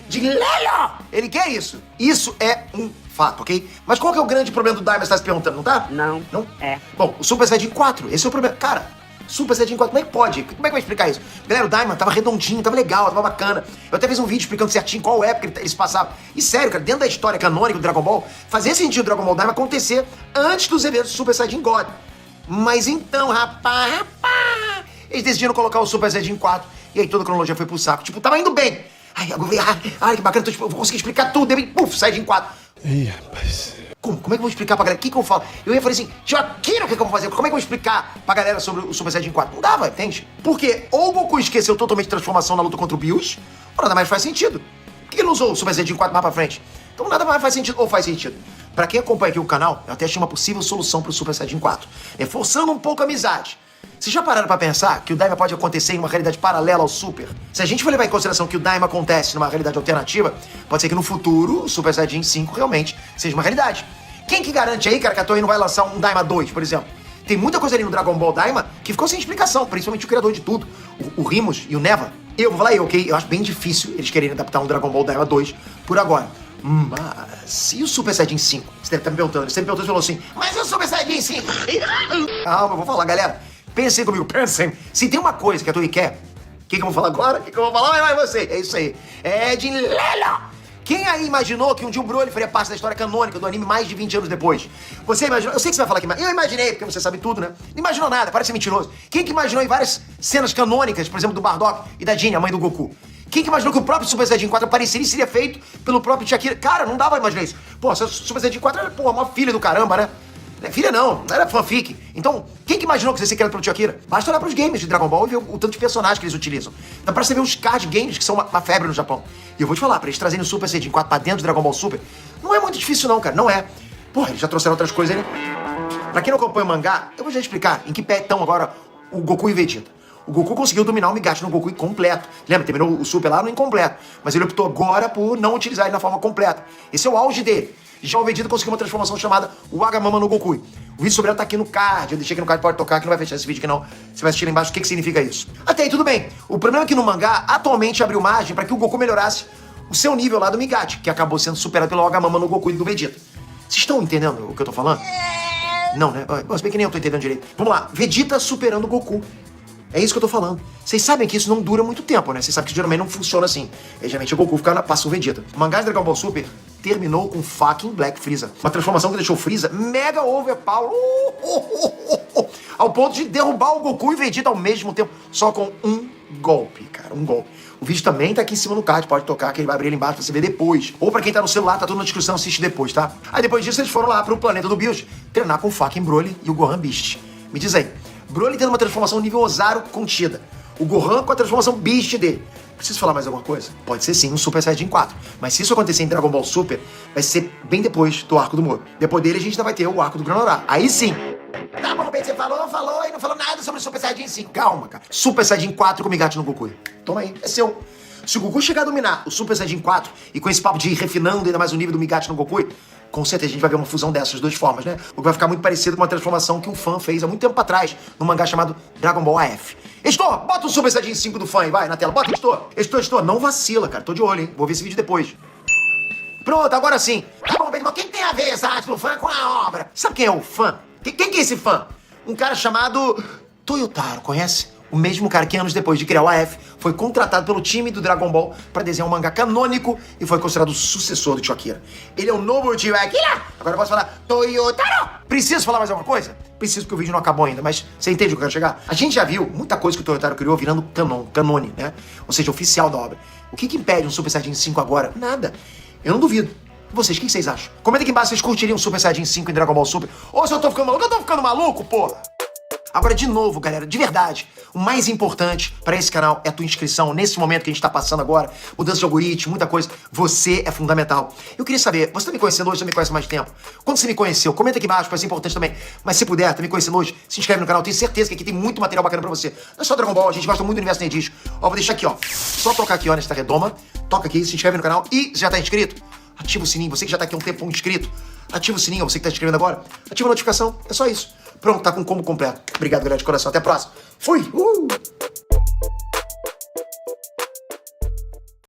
S1: de Lelo! Ele quer isso. Isso é um fato, ok? Mas qual que é o grande problema do Daima, você tá se perguntando, não tá?
S4: Não.
S1: Não?
S4: É.
S1: Bom, o Super Saiyajin 4, esse é o problema. Cara, Super Saiyajin 4, como é que pode? Como é que vai explicar isso? Galera, o Daima tava redondinho, tava legal, tava bacana. Eu até fiz um vídeo explicando certinho qual época eles passavam. E sério, cara, dentro da história canônica do Dragon Ball, fazia sentido o Dragon Ball Daima acontecer antes dos eventos do Super Saiyajin God. Mas então, rapaz, eles decidiram colocar o Super Saiyajin 4 e aí toda a cronologia foi pro saco. Tipo, tava indo bem. Ai, agora, que bacana, eu vou conseguir explicar tudo. Daí, puf, Saiyajin 4.
S8: Ih, rapaz.
S1: Como é que eu vou explicar pra galera? O que eu falo? Eu ia falar assim, tio Akira, o que eu vou fazer? Como é que eu vou explicar pra galera sobre o Super Saiyajin 4? Não dava, entende? Porque ou o Goku esqueceu totalmente a transformação na luta contra o Bills, ou nada mais faz sentido. Por que ele não usou o Super Saiyajin 4 mais pra frente? Então nada mais faz sentido, ou faz sentido. Pra quem acompanha aqui o canal, eu até achei uma possível solução pro Super Saiyajin 4. Reforçando um pouco a amizade. Vocês já pararam pra pensar que o Daima pode acontecer em uma realidade paralela ao Super? Se a gente for levar em consideração que o Daima acontece numa realidade alternativa, pode ser que no futuro o Super Saiyajin 5 realmente seja uma realidade. Quem que garante aí, cara, que a Toei não vai lançar um Daima 2, por exemplo? Tem muita coisa ali no Dragon Ball Daima que ficou sem explicação, principalmente o criador de tudo, o Rimos e o Neva. Eu vou falar aí, ok? Eu acho bem difícil eles quererem adaptar um Dragon Ball Daima 2 por agora. Mas e o Super Saiyajin 5? Você deve estar me perguntando. Você me perguntou e falou assim, mas e o Super Saiyajin 5? Calma, eu vou falar, galera. Pensem comigo, pensem. Se tem uma coisa que a Toei quer, o que eu vou falar agora? O que eu vou falar? Vai você. É isso aí. É de Lelo. Quem aí imaginou que um dia o Broly faria parte da história canônica do anime mais de 20 anos depois? Você imaginou? Eu sei que você vai falar que eu imaginei, porque você sabe tudo, né? Não imaginou nada, parece mentiroso. Quem que imaginou em várias cenas canônicas, por exemplo, do Bardock e da Jeanne, a mãe do Goku? Quem que imaginou que o próprio Super Saiyajin 4 apareceria e seria feito pelo próprio Shakira? Cara, não dava pra imaginar isso. Pô, o Super Saiyajin 4 era, pô, uma filha do caramba, né? Filha não era fanfic. Então, quem que imaginou que você ia ser criado pelo Shakira? Basta olhar pros games de Dragon Ball e ver o tanto de personagens que eles utilizam. Dá pra você ver os card games que são uma febre no Japão. E eu vou te falar, pra eles trazerem o Super Saiyajin 4 pra dentro do Dragon Ball Super, não é muito difícil não, cara, não é. Porra, eles já trouxeram outras coisas aí, né? Pra quem não acompanha o mangá, eu vou já explicar em que pé estão agora o Goku e o Vegeta. O Goku conseguiu dominar o Migashi no Goku incompleto. Lembra? Terminou o Super lá no incompleto. Mas ele optou agora por não utilizar ele na forma completa. Esse é o auge dele. Já o Vegeta conseguiu uma transformação chamada Wagamama no Goku. O vídeo sobre ela tá aqui no card. Eu deixei aqui no card, pode tocar, que não vai fechar esse vídeo aqui não. Você vai assistir lá embaixo o que significa isso. Até aí, tudo bem. O problema é que no mangá, atualmente abriu margem para que o Goku melhorasse o seu nível lá do Migashi, que acabou sendo superado pelo Wagamama no Goku e do Vegeta. Vocês estão entendendo o que eu tô falando? Não, né? Se bem que nem eu tô entendendo direito. Vamos lá. Vegeta superando o Goku. É isso que eu tô falando. Vocês sabem que isso não dura muito tempo, né? Vocês sabem que geralmente não funciona assim. Geralmente o Goku passa o Vegeta. O mangá de Dragon Ball Super terminou com fucking Black Freeza. Uma transformação que deixou o Freeza mega overpower. Ao ponto de derrubar o Goku e o Vegeta ao mesmo tempo. Só com um golpe, cara. Um golpe. O vídeo também tá aqui em cima no card. Pode tocar, que ele vai abrir ali embaixo pra você ver depois. Ou pra quem tá no celular, tá tudo na descrição, assiste depois, tá? Aí depois disso eles foram lá pro planeta do Bills treinar com o fucking Broly e o Gohan Beast. Me diz aí. Broly tendo uma transformação nível Ozaru contida. O Gohan com a transformação Beast dele. Preciso falar mais alguma coisa? Pode ser sim um Super Saiyajin 4. Mas se isso acontecer em Dragon Ball Super, vai ser bem depois do arco do Moro. Depois dele a gente ainda vai ter o arco do Granolah. Aí sim. Tá bom, você falou e não falou nada sobre o Super Saiyajin 5. Calma, cara. Super Saiyajin 4 com Migashi no Goku. Toma aí, é seu. Se o Goku chegar a dominar o Super Saiyajin 4 e com esse papo de ir refinando ainda mais o nível do Migashi no Goku, com certeza a gente vai ver uma fusão dessas duas formas, né? O que vai ficar muito parecido com uma transformação que um fã fez há muito tempo atrás no mangá chamado Dragon Ball AF. Editor, bota o Super Saiyajin 5 do fã aí, vai, na tela. Bota, editor. Editor, não vacila, cara. Tô de olho, hein? Vou ver esse vídeo depois. Pronto, agora sim. Tá bom, mas quem tem a ver essa arte do fã com a obra? Sabe quem é o fã? Quem que é esse fã? Um cara chamado Toyotaro, conhece? O mesmo cara que anos depois de criar o AF foi contratado pelo time do Dragon Ball para desenhar um mangá canônico e foi considerado o sucessor do tio Akira. Ele é o novo tio Akira. Agora eu posso falar Toyotaro. Preciso falar mais alguma coisa? Preciso, porque o vídeo não acabou ainda, mas você entende o que eu quero chegar? A gente já viu muita coisa que o Toyotaro criou virando canone, né? Ou seja, oficial da obra. O que impede um Super Saiyajin 5 agora? Nada. Eu não duvido. Vocês, o que vocês acham? Comenta aqui embaixo se vocês curtiriam um Super Saiyajin 5 em Dragon Ball Super. Ou se eu tô ficando maluco, eu tô ficando maluco, porra! Agora, de novo, galera, de verdade, o mais importante pra esse canal é a tua inscrição. Nesse momento que a gente tá passando agora, mudança de algoritmo, muita coisa, você é fundamental. Eu queria saber, você tá me conhecendo hoje, você me conhece há mais tempo? Quando você me conheceu, comenta aqui embaixo, vai ser importante também. Mas se puder, tá me conhecendo hoje, se inscreve no canal, tenho certeza que aqui tem muito material bacana pra você. Não é só Dragon Ball, a gente gosta muito do universo Nerdisco. Ó, vou deixar aqui, ó, só tocar aqui, ó, nesta redoma, toca aqui, se inscreve no canal e já tá inscrito? Ativa o sininho, você que já tá aqui há um tempo inscrito, ativa o sininho, você que tá se inscrevendo agora, ativa a notificação, é só isso. Pronto, tá com o combo completo. Obrigado, galera, de coração. Até a próxima. Fui!